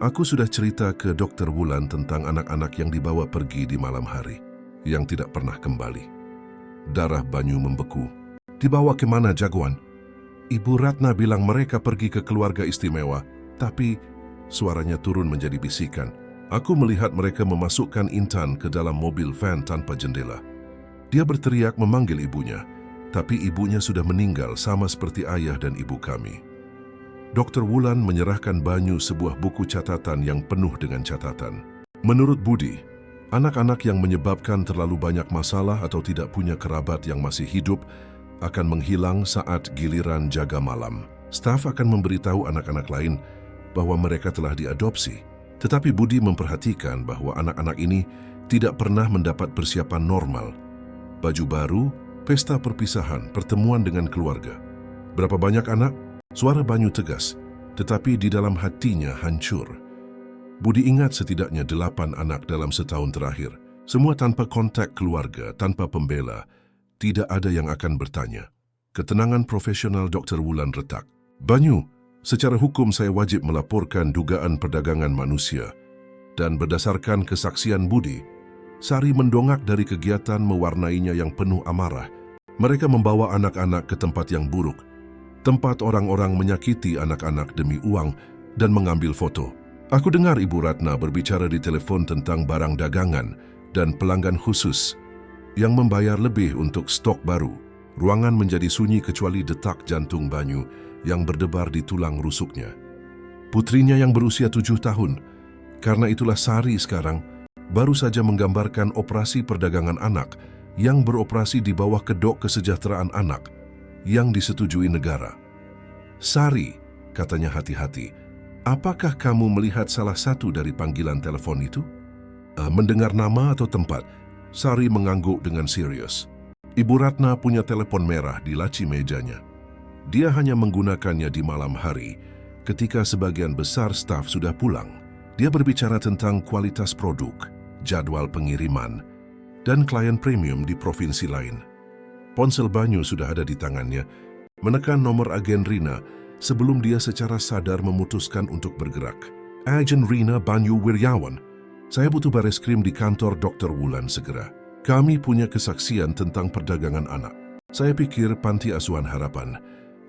aku sudah cerita ke Dr. Wulan tentang anak-anak yang dibawa pergi di malam hari, yang tidak pernah kembali. Darah Banyu membeku. Dibawa ke mana, jagoan? Ibu Ratna bilang mereka pergi ke keluarga istimewa, tapi suaranya turun menjadi bisikan. Aku melihat mereka memasukkan Intan ke dalam mobil van tanpa jendela. Dia berteriak memanggil ibunya, tapi ibunya sudah meninggal sama seperti ayah dan ibu kami. Dr. Wulan menyerahkan Banyu sebuah buku catatan yang penuh dengan catatan. Menurut Budi, anak-anak yang menyebabkan terlalu banyak masalah atau tidak punya kerabat yang masih hidup akan menghilang saat giliran jaga malam. Staf akan memberitahu anak-anak lain bahwa mereka telah diadopsi. Tetapi Budi memperhatikan bahwa anak-anak ini tidak pernah mendapat persiapan normal. Baju baru, Pesta perpisahan, pertemuan dengan keluarga. Berapa banyak anak? Suara Banyu tegas, tetapi di dalam hatinya hancur. Budi ingat setidaknya 8 anak dalam setahun terakhir. Semua tanpa kontak keluarga, tanpa pembela. Tidak ada yang akan bertanya. Ketenangan profesional Dr. Wulan retak. Banyu, secara hukum saya wajib melaporkan dugaan perdagangan manusia. Dan berdasarkan kesaksian Budi, Sari mendongak dari kegiatan mewarnainya yang penuh amarah. Mereka membawa anak-anak ke tempat yang buruk. Tempat orang-orang menyakiti anak-anak demi uang dan mengambil foto. Aku dengar Ibu Ratna berbicara di telepon tentang barang dagangan dan pelanggan khusus yang membayar lebih untuk stok baru. Ruangan menjadi sunyi kecuali detak jantung Banyu yang berdebar di tulang rusuknya. Putrinya yang berusia 7 tahun, karena itulah Sari sekarang, baru saja menggambarkan operasi perdagangan anak yang beroperasi di bawah kedok kesejahteraan anak yang disetujui negara. Sari, katanya hati-hati, apakah kamu melihat salah satu dari panggilan telepon itu? Mendengar nama atau tempat, Sari mengangguk dengan serius. Ibu Ratna punya telepon merah di laci mejanya. Dia hanya menggunakannya di malam hari, ketika sebagian besar staf sudah pulang. Dia berbicara tentang kualitas produk, jadwal pengiriman, dan klien premium di provinsi lain. Ponsel Banyu sudah ada di tangannya, menekan nomor agen Rina sebelum dia secara sadar memutuskan untuk bergerak. Agen Rina Banyu Wiryawan, saya butuh baris krim di kantor Dr. Wulan segera. Kami punya kesaksian tentang perdagangan anak. Saya pikir Panti Asuhan Harapan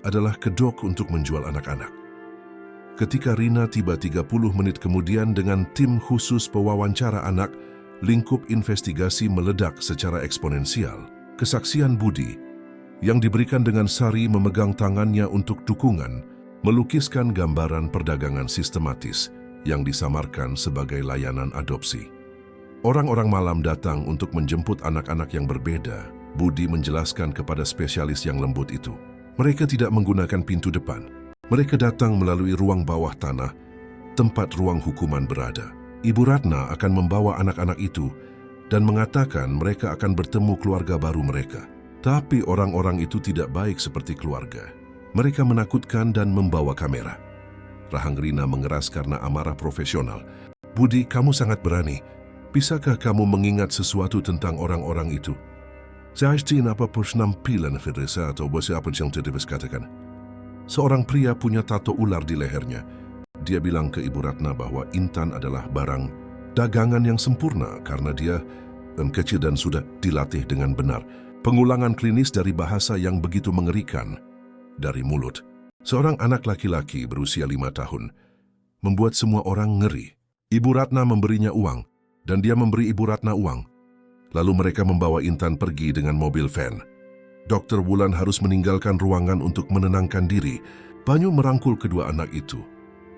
adalah kedok untuk menjual anak-anak. Ketika Rina tiba 30 menit kemudian dengan tim khusus pewawancara anak, lingkup investigasi meledak secara eksponensial. Kesaksian Budi yang diberikan dengan Sari memegang tangannya untuk dukungan, melukiskan gambaran perdagangan sistematis yang disamarkan sebagai layanan adopsi. Orang-orang malam datang untuk menjemput anak-anak yang berbeda. Budi menjelaskan kepada spesialis yang lembut itu. Mereka tidak menggunakan pintu depan. Mereka datang melalui ruang bawah tanah, tempat ruang hukuman berada. Ibu Ratna akan membawa anak-anak itu dan mengatakan mereka akan bertemu keluarga baru mereka. Tapi orang-orang itu tidak baik seperti keluarga. Mereka menakutkan dan membawa kamera. Rahang Rina mengeras karena amarah profesional. Budi, kamu sangat berani. Bisakah kamu mengingat sesuatu tentang orang-orang itu? Saya tidak apa penampilan Firza atau apa yang tidak katakan. Seorang pria punya tato ular di lehernya. Dia bilang ke Ibu Ratna bahwa Intan adalah barang dagangan yang sempurna karena dia kecil dan sudah dilatih dengan benar. Pengulangan klinis dari bahasa yang begitu mengerikan dari mulut. Seorang anak laki-laki berusia 5 tahun membuat semua orang ngeri. Ibu Ratna memberinya uang dan dia memberi Ibu Ratna uang. Lalu mereka membawa Intan pergi dengan mobil van. Dr. Wulan harus meninggalkan ruangan untuk menenangkan diri. Banyu merangkul kedua anak itu.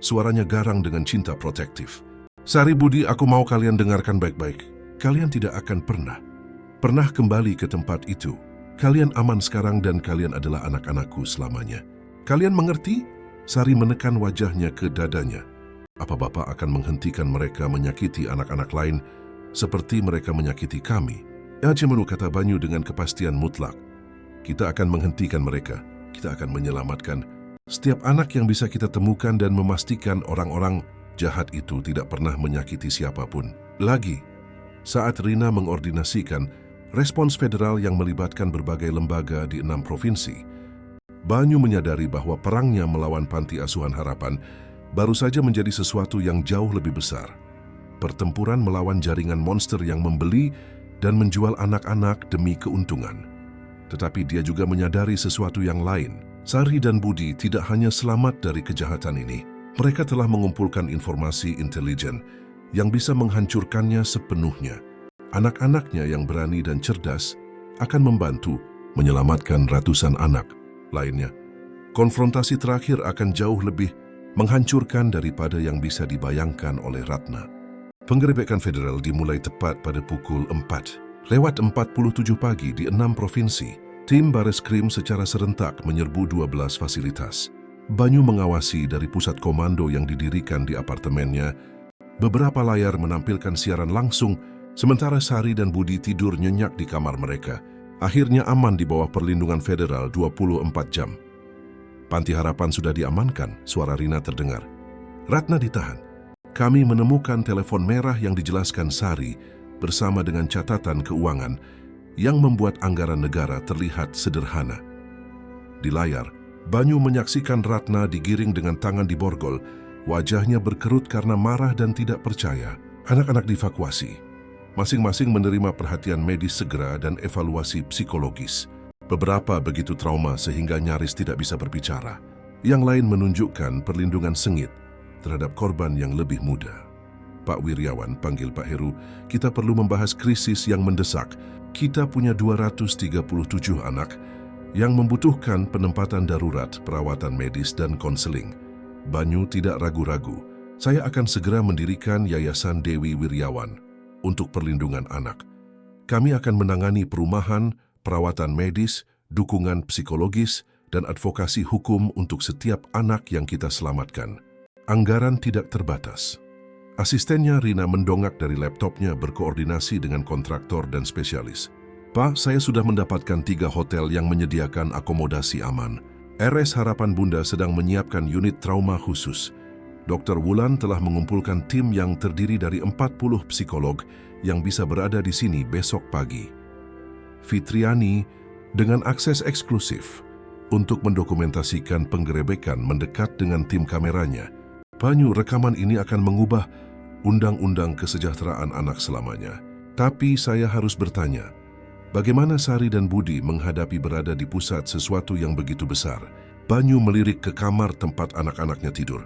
Suaranya garang dengan cinta protektif. Sari, Budi, aku mau kalian dengarkan baik-baik. Kalian tidak akan pernah kembali ke tempat itu. Kalian aman sekarang dan kalian adalah anak-anakku selamanya. Kalian mengerti? Sari menekan wajahnya ke dadanya. Apa Bapak akan menghentikan mereka menyakiti anak-anak lain seperti mereka menyakiti kami? Cemenu, kata Banyu dengan kepastian mutlak. Kita akan menghentikan mereka. Kita akan menyelamatkan setiap anak yang bisa kita temukan dan memastikan orang-orang jahat itu tidak pernah menyakiti siapapun. Lagi, saat Rina mengordinasikan respons federal yang melibatkan berbagai lembaga di 6 provinsi, Banyu menyadari bahwa perangnya melawan Panti Asuhan Harapan baru saja menjadi sesuatu yang jauh lebih besar. Pertempuran melawan jaringan monster yang membeli dan menjual anak-anak demi keuntungan. Tetapi dia juga menyadari sesuatu yang lain. Sari dan Budi tidak hanya selamat dari kejahatan ini. Mereka telah mengumpulkan informasi intelijen yang bisa menghancurkannya sepenuhnya. Anak-anaknya yang berani dan cerdas akan membantu menyelamatkan ratusan anak lainnya. Konfrontasi terakhir akan jauh lebih menghancurkan daripada yang bisa dibayangkan oleh Ratna. Penggerebekan federal dimulai tepat pada pukul 4:47 pagi di 6 provinsi. Tim Bareskrim secara serentak menyerbu 12 fasilitas. Banyu mengawasi dari pusat komando yang didirikan di apartemennya. Beberapa layar menampilkan siaran langsung, sementara Sari dan Budi tidur nyenyak di kamar mereka. Akhirnya aman di bawah perlindungan federal 24 jam. Panti Harapan sudah diamankan, suara Rina terdengar. Ratna ditahan. Kami menemukan telepon merah yang dijelaskan Sari bersama dengan catatan keuangan yang membuat anggaran negara terlihat sederhana. Di layar, Banyu menyaksikan Ratna digiring dengan tangan di borgol, wajahnya berkerut karena marah dan tidak percaya. Anak-anak dievakuasi. Masing-masing menerima perhatian medis segera dan evaluasi psikologis. Beberapa begitu trauma sehingga nyaris tidak bisa berbicara. Yang lain menunjukkan perlindungan sengit terhadap korban yang lebih muda. Pak Wiryawan, panggil Pak Heru, kita perlu membahas krisis yang mendesak. Kita punya 237 anak yang membutuhkan penempatan darurat, perawatan medis dan konseling. Banyu tidak ragu-ragu. Saya akan segera mendirikan Yayasan Dewi Wiryawan untuk perlindungan anak. Kami akan menangani perumahan, perawatan medis, dukungan psikologis, dan advokasi hukum untuk setiap anak yang kita selamatkan. Anggaran tidak terbatas. Asistennya Rina mendongak dari laptopnya berkoordinasi dengan kontraktor dan spesialis. Pak, saya sudah mendapatkan 3 hotel yang menyediakan akomodasi aman. RS Harapan Bunda sedang menyiapkan unit trauma khusus. Dr. Wulan telah mengumpulkan tim yang terdiri dari 40 psikolog yang bisa berada di sini besok pagi. Fitriani dengan akses eksklusif untuk mendokumentasikan penggerebekan mendekat dengan tim kameranya. Banyu, rekaman ini akan mengubah undang-undang kesejahteraan anak selamanya. Tapi saya harus bertanya, bagaimana Sari dan Budi menghadapi berada di pusat sesuatu yang begitu besar? Banyu melirik ke kamar tempat anak-anaknya tidur.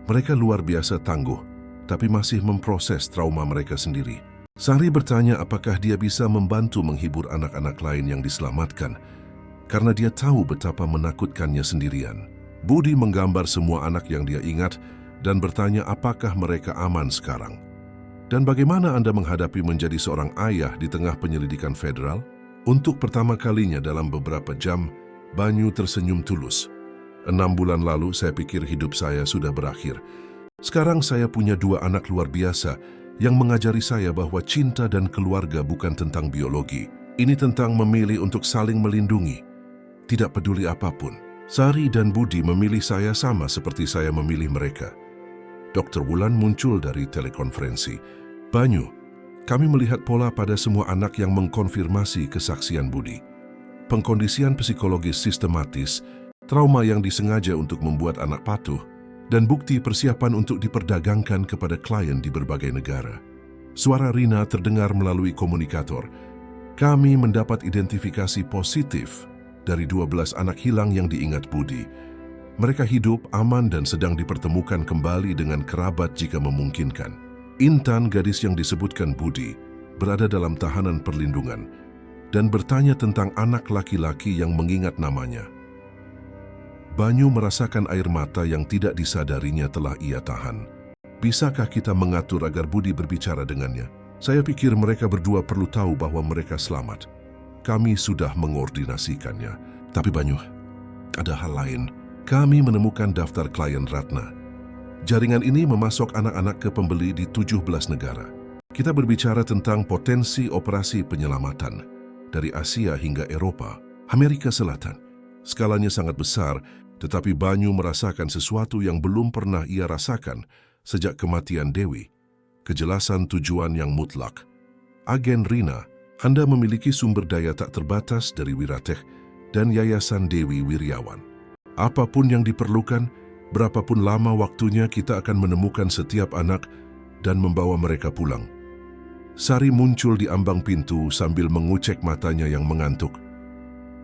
Mereka luar biasa tangguh, tapi masih memproses trauma mereka sendiri. Sari bertanya apakah dia bisa membantu menghibur anak-anak lain yang diselamatkan, karena dia tahu betapa menakutkannya sendirian. Budi menggambar semua anak yang dia ingat dan bertanya apakah mereka aman sekarang. Dan bagaimana Anda menghadapi menjadi seorang ayah di tengah penyelidikan federal? Untuk pertama kalinya dalam beberapa jam, Banyu tersenyum tulus. 6 bulan lalu saya pikir hidup saya sudah berakhir. Sekarang saya punya 2 anak luar biasa yang mengajari saya bahwa cinta dan keluarga bukan tentang biologi. Ini tentang memilih untuk saling melindungi. Tidak peduli apapun. Sari dan Budi memilih saya sama seperti saya memilih mereka. Dr. Wulan muncul dari telekonferensi. Banyu, kami melihat pola pada semua anak yang mengkonfirmasi kesaksian Budi. Pengkondisian psikologis sistematis, trauma yang disengaja untuk membuat anak patuh, dan bukti persiapan untuk diperdagangkan kepada klien di berbagai negara. Suara Rina terdengar melalui komunikator. Kami mendapat identifikasi positif dari 12 anak hilang yang diingat Budi. Mereka hidup, aman, dan sedang dipertemukan kembali dengan kerabat jika memungkinkan. Intan, gadis yang disebutkan Budi, berada dalam tahanan perlindungan dan bertanya tentang anak laki-laki yang mengingat namanya. Banyu merasakan air mata yang tidak disadarinya telah ia tahan. Bisakah kita mengatur agar Budi berbicara dengannya? Saya pikir mereka berdua perlu tahu bahwa mereka selamat. Kami sudah mengordinasikannya. Tapi Banyu, ada hal lain. Kami menemukan daftar klien Ratna. Jaringan ini memasok anak-anak ke pembeli di 17 negara. Kita berbicara tentang potensi operasi penyelamatan dari Asia hingga Eropa, Amerika Selatan. Skalanya sangat besar, tetapi Banyu merasakan sesuatu yang belum pernah ia rasakan sejak kematian Dewi. Kejelasan tujuan yang mutlak. Agen Rina, Anda memiliki sumber daya tak terbatas dari Wiratech dan Yayasan Dewi Wiryawan. Apapun yang diperlukan, berapapun lama waktunya, kita akan menemukan setiap anak dan membawa mereka pulang. Sari muncul di ambang pintu sambil mengucek matanya yang mengantuk.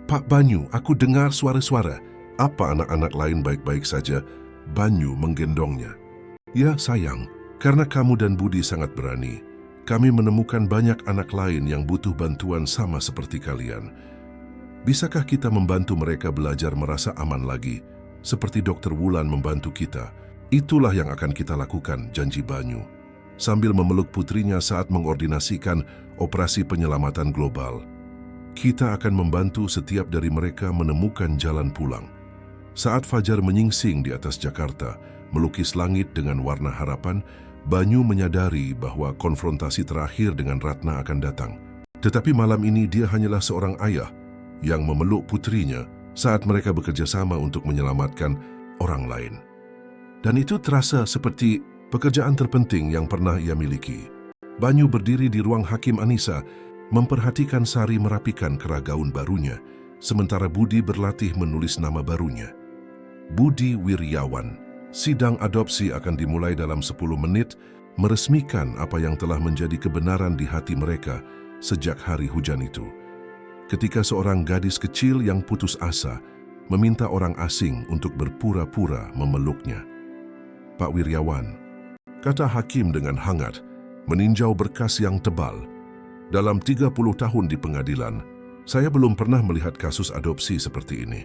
Pak Banyu, aku dengar suara-suara. Apa anak-anak lain baik-baik saja? Banyu menggendongnya. Ya sayang, karena kamu dan Budi sangat berani. Kami menemukan banyak anak lain yang butuh bantuan sama seperti kalian. Bisakah kita membantu mereka belajar merasa aman lagi, seperti Dr. Wulan membantu kita? Itulah yang akan kita lakukan, janji Banyu, sambil memeluk putrinya saat mengordinasikan operasi penyelamatan global. Kita akan membantu setiap dari mereka menemukan jalan pulang. Saat fajar menyingsing di atas Jakarta, melukis langit dengan warna harapan, Banyu menyadari bahwa konfrontasi terakhir dengan Ratna akan datang. Tetapi malam ini dia hanyalah seorang ayah yang memeluk putrinya saat mereka bekerja sama untuk menyelamatkan orang lain. Dan itu terasa seperti pekerjaan terpenting yang pernah ia miliki. Banyu berdiri di ruang Hakim Anissa, memperhatikan Sari merapikan kerah gaun barunya, sementara Budi berlatih menulis nama barunya. Budi Wiryawan. Sidang adopsi akan dimulai dalam 10 menit, meresmikan apa yang telah menjadi kebenaran di hati mereka sejak hari hujan itu. Ketika seorang gadis kecil yang putus asa meminta orang asing untuk berpura-pura memeluknya. Pak Wiryawan, kata hakim dengan hangat, meninjau berkas yang tebal. Dalam 30 tahun di pengadilan, saya belum pernah melihat kasus adopsi seperti ini.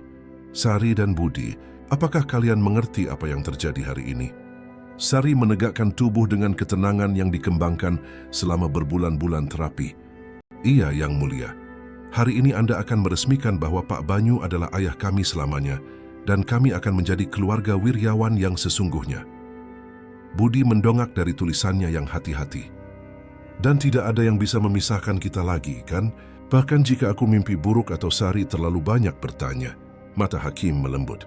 Sari dan Budi, apakah kalian mengerti apa yang terjadi hari ini? Sari menegakkan tubuh dengan ketenangan yang dikembangkan selama berbulan-bulan terapi. Iya, Yang Mulia. Hari ini Anda akan meresmikan bahwa Pak Banyu adalah ayah kami selamanya, dan kami akan menjadi keluarga Wiryawan yang sesungguhnya. Budi mendongak dari tulisannya yang hati-hati. Dan tidak ada yang bisa memisahkan kita lagi, kan? Bahkan jika aku mimpi buruk atau Sari terlalu banyak bertanya. Mata hakim melembut.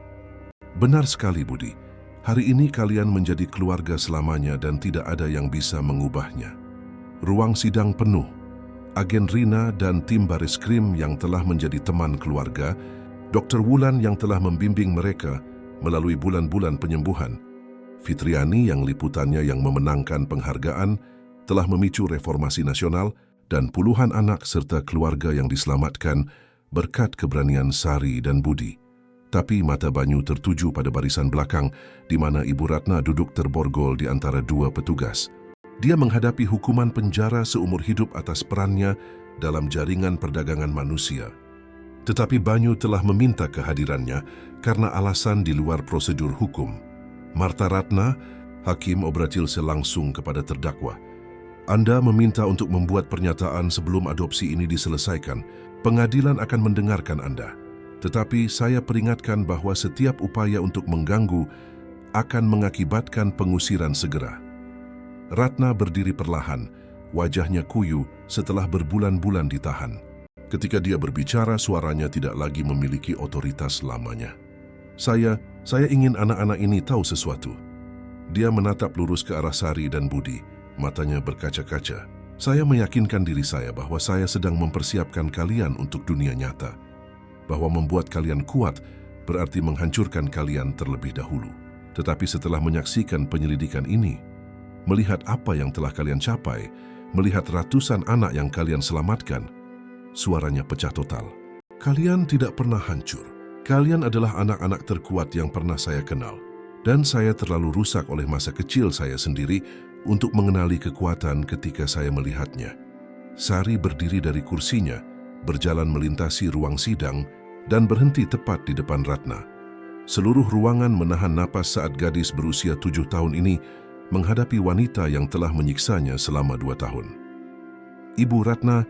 Benar sekali, Budi. Hari ini kalian menjadi keluarga selamanya dan tidak ada yang bisa mengubahnya. Ruang sidang penuh. Agen Rina dan tim baris krim yang telah menjadi teman keluarga, Dr. Wulan yang telah membimbing mereka melalui bulan-bulan penyembuhan, Fitriani yang liputannya yang memenangkan penghargaan telah memicu reformasi nasional, dan puluhan anak serta keluarga yang diselamatkan berkat keberanian Sari dan Budi. Tapi mata Banyu tertuju pada barisan belakang di mana Ibu Ratna duduk terborgol di antara dua petugas. Dia menghadapi hukuman penjara seumur hidup atas perannya dalam jaringan perdagangan manusia. Tetapi Banyu telah meminta kehadirannya karena alasan di luar prosedur hukum. Marta Ratna, Hakim Obratilse langsung kepada terdakwa. Anda meminta untuk membuat pernyataan sebelum adopsi ini diselesaikan. Pengadilan akan mendengarkan Anda. Tetapi saya peringatkan bahwa setiap upaya untuk mengganggu akan mengakibatkan pengusiran segera. Ratna berdiri perlahan, wajahnya kuyu setelah berbulan-bulan ditahan. Ketika dia berbicara, suaranya tidak lagi memiliki otoritas lamanya. Saya ingin anak-anak ini tahu sesuatu. Dia menatap lurus ke arah Sari dan Budi, matanya berkaca-kaca. Saya meyakinkan diri saya bahwa saya sedang mempersiapkan kalian untuk dunia nyata. Bahwa membuat kalian kuat berarti menghancurkan kalian terlebih dahulu. Tetapi setelah menyaksikan penyelidikan ini, melihat apa yang telah kalian capai, melihat ratusan anak yang kalian selamatkan, suaranya pecah total. Kalian tidak pernah hancur. Kalian adalah anak-anak terkuat yang pernah saya kenal. Dan saya terlalu rusak oleh masa kecil saya sendiri untuk mengenali kekuatan ketika saya melihatnya. Sari berdiri dari kursinya, berjalan melintasi ruang sidang, dan berhenti tepat di depan Ratna. Seluruh ruangan menahan napas saat gadis berusia 7 tahun ini menghadapi wanita yang telah menyiksanya selama 2 tahun. Ibu Ratna,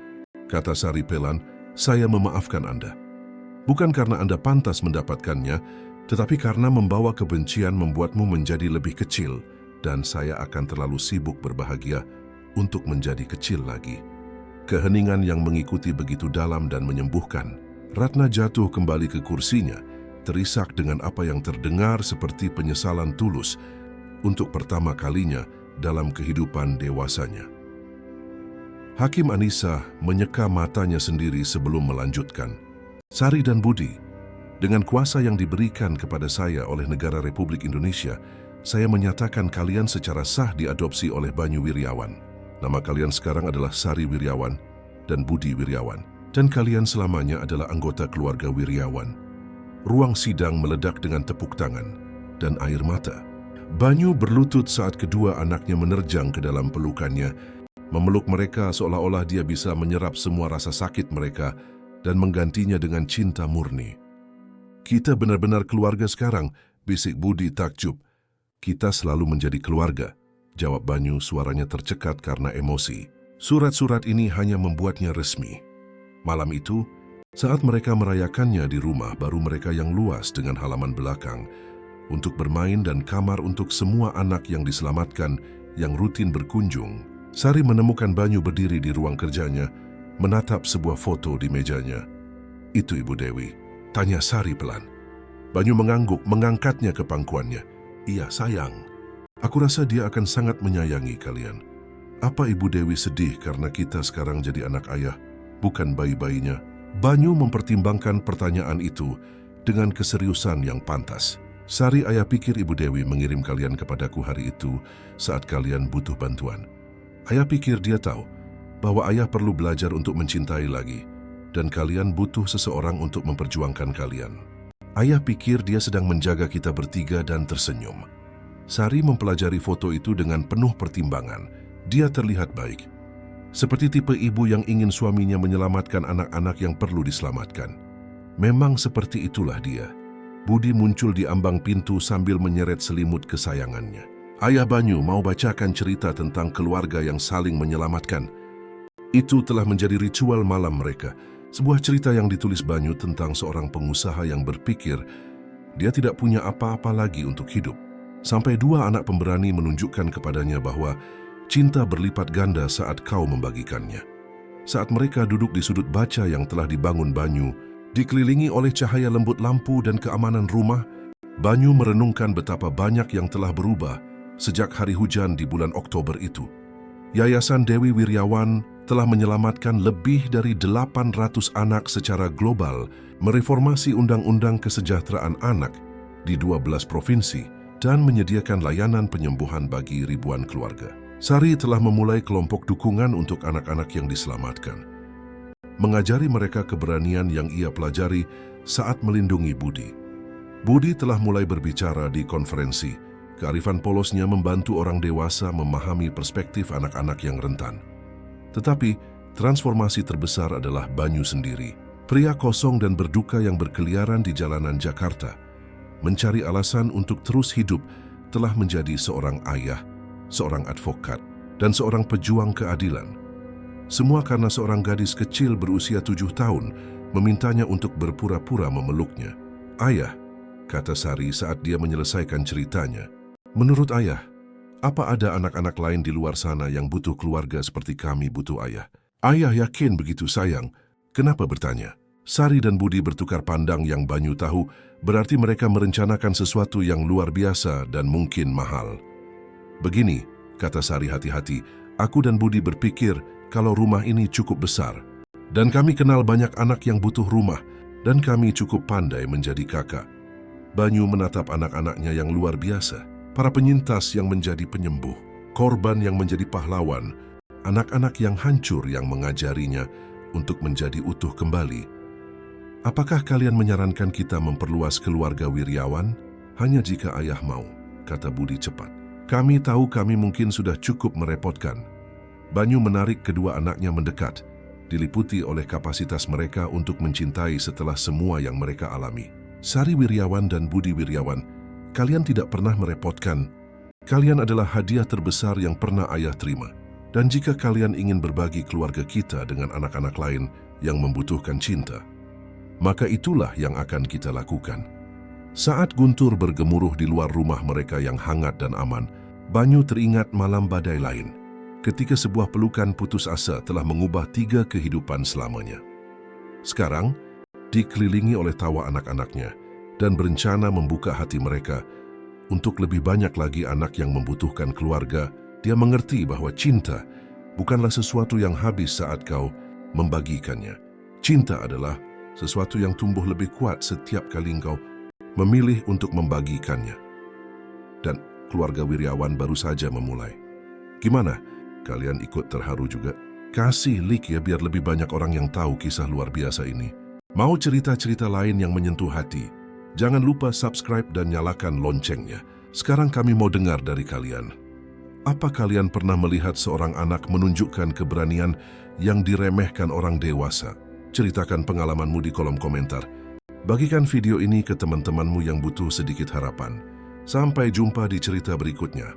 kata Sari pelan, saya memaafkan Anda. Bukan karena Anda pantas mendapatkannya, tetapi karena membawa kebencian membuatmu menjadi lebih kecil, dan saya akan terlalu sibuk berbahagia untuk menjadi kecil lagi. Keheningan yang mengikuti begitu dalam dan menyembuhkan. Ratna jatuh kembali ke kursinya, terisak dengan apa yang terdengar seperti penyesalan tulus untuk pertama kalinya dalam kehidupan dewasanya. Hakim Anissa menyeka matanya sendiri sebelum melanjutkan. Sari dan Budi, dengan kuasa yang diberikan kepada saya oleh Negara Republik Indonesia, saya menyatakan kalian secara sah diadopsi oleh Banyu Wiryawan. Nama kalian sekarang adalah Sari Wiryawan dan Budi Wiryawan, dan kalian selamanya adalah anggota keluarga Wiryawan. Ruang sidang meledak dengan tepuk tangan dan air mata. Banyu berlutut saat kedua anaknya menerjang ke dalam pelukannya, memeluk mereka seolah-olah dia bisa menyerap semua rasa sakit mereka dan menggantinya dengan cinta murni. Kita benar-benar keluarga sekarang, bisik Budi takjub. Kita selalu menjadi keluarga, jawab Banyu, suaranya tercekat karena emosi. Surat-surat ini hanya membuatnya resmi. Malam itu, saat mereka merayakannya di rumah baru mereka yang luas dengan halaman belakang, untuk bermain dan kamar untuk semua anak yang diselamatkan yang rutin berkunjung, Sari menemukan Banyu berdiri di ruang kerjanya, menatap sebuah foto di mejanya. "Itu Ibu Dewi?" tanya Sari pelan. Banyu mengangguk, mengangkatnya ke pangkuannya. "Iya, sayang. Aku rasa dia akan sangat menyayangi kalian. Apa Ibu Dewi sedih karena kita sekarang jadi anak ayah, bukan bayi-bayinya?" Banyu mempertimbangkan pertanyaan itu dengan keseriusan yang pantas. "Sari, ayah pikir Ibu Dewi mengirim kalian kepadaku hari itu saat kalian butuh bantuan. Ayah pikir dia tahu bahwa ayah perlu belajar untuk mencintai lagi dan kalian butuh seseorang untuk memperjuangkan kalian. Ayah pikir dia sedang menjaga kita bertiga dan tersenyum." Sari mempelajari foto itu dengan penuh pertimbangan. Dia terlihat baik, seperti tipe ibu yang ingin suaminya menyelamatkan anak-anak yang perlu diselamatkan. Memang seperti itulah dia. Budi muncul di ambang pintu sambil menyeret selimut kesayangannya. "Ayah Banyu mau bacakan cerita tentang keluarga yang saling menyelamatkan." Itu telah menjadi ritual malam mereka. Sebuah cerita yang ditulis Banyu tentang seorang pengusaha yang berpikir dia tidak punya apa-apa lagi untuk hidup. Sampai dua anak pemberani menunjukkan kepadanya bahwa cinta berlipat ganda saat kau membagikannya. Saat mereka duduk di sudut baca yang telah dibangun Banyu, dikelilingi oleh cahaya lembut lampu dan keamanan rumah, Banyu merenungkan betapa banyak yang telah berubah sejak hari hujan di bulan Oktober itu. Yayasan Dewi Wirjawan telah menyelamatkan lebih dari 800 anak secara global, mereformasi undang-undang kesejahteraan anak di 12 provinsi, dan menyediakan layanan penyembuhan bagi ribuan keluarga. Sari telah memulai kelompok dukungan untuk anak-anak yang diselamatkan, mengajari mereka keberanian yang ia pelajari saat melindungi Budi. Budi telah mulai berbicara di konferensi. Kearifan polosnya membantu orang dewasa memahami perspektif anak-anak yang rentan. Tetapi, transformasi terbesar adalah Banyu sendiri. Pria kosong dan berduka yang berkeliaran di jalanan Jakarta, mencari alasan untuk terus hidup, telah menjadi seorang ayah, seorang advokat, dan seorang pejuang keadilan. Semua karena seorang gadis kecil berusia 7 tahun memintanya untuk berpura-pura memeluknya. "Ayah," kata Sari saat dia menyelesaikan ceritanya, "menurut ayah, apa ada anak-anak lain di luar sana yang butuh keluarga seperti kami butuh ayah?" "Ayah yakin begitu sayang. Kenapa bertanya?" Sari dan Budi bertukar pandang. Yang Banyu tahu berarti mereka merencanakan sesuatu yang luar biasa dan mungkin mahal. "Begini," kata Sari hati-hati, "aku dan Budi berpikir kalau rumah ini cukup besar, dan kami kenal banyak anak yang butuh rumah, dan kami cukup pandai menjadi kakak." Banyu menatap anak-anaknya yang luar biasa, para penyintas yang menjadi penyembuh, korban yang menjadi pahlawan, anak-anak yang hancur yang mengajarinya untuk menjadi utuh kembali. "Apakah kalian menyarankan kita memperluas keluarga Wirjawan?" "Hanya jika ayah mau," kata Budi cepat. "Kami tahu kami mungkin sudah cukup merepotkan." Banyu menarik kedua anaknya mendekat, diliputi oleh kapasitas mereka untuk mencintai setelah semua yang mereka alami. "Sari Wirjawan dan Budi Wirjawan, kalian tidak pernah merepotkan. Kalian adalah hadiah terbesar yang pernah ayah terima. Dan jika kalian ingin berbagi keluarga kita dengan anak-anak lain yang membutuhkan cinta, maka itulah yang akan kita lakukan." Saat guntur bergemuruh di luar rumah mereka yang hangat dan aman, Banyu teringat malam badai lain, ketika sebuah pelukan putus asa telah mengubah 3 kehidupan selamanya. Sekarang, dikelilingi oleh tawa anak-anaknya dan berencana membuka hati mereka untuk lebih banyak lagi anak yang membutuhkan keluarga, dia mengerti bahwa cinta bukanlah sesuatu yang habis saat kau membagikannya. Cinta adalah sesuatu yang tumbuh lebih kuat setiap kali engkau memilih untuk membagikannya. Dan keluarga Wirjawan baru saja memulai. Gimana? Kalian ikut terharu juga? Kasih like ya biar lebih banyak orang yang tahu kisah luar biasa ini. Mau cerita-cerita lain yang menyentuh hati? Jangan lupa subscribe dan nyalakan loncengnya. Sekarang kami mau dengar dari kalian. Apa kalian pernah melihat seorang anak menunjukkan keberanian yang diremehkan orang dewasa? Ceritakan pengalamanmu di kolom komentar. Bagikan video ini ke teman-temanmu yang butuh sedikit harapan. Sampai jumpa di cerita berikutnya.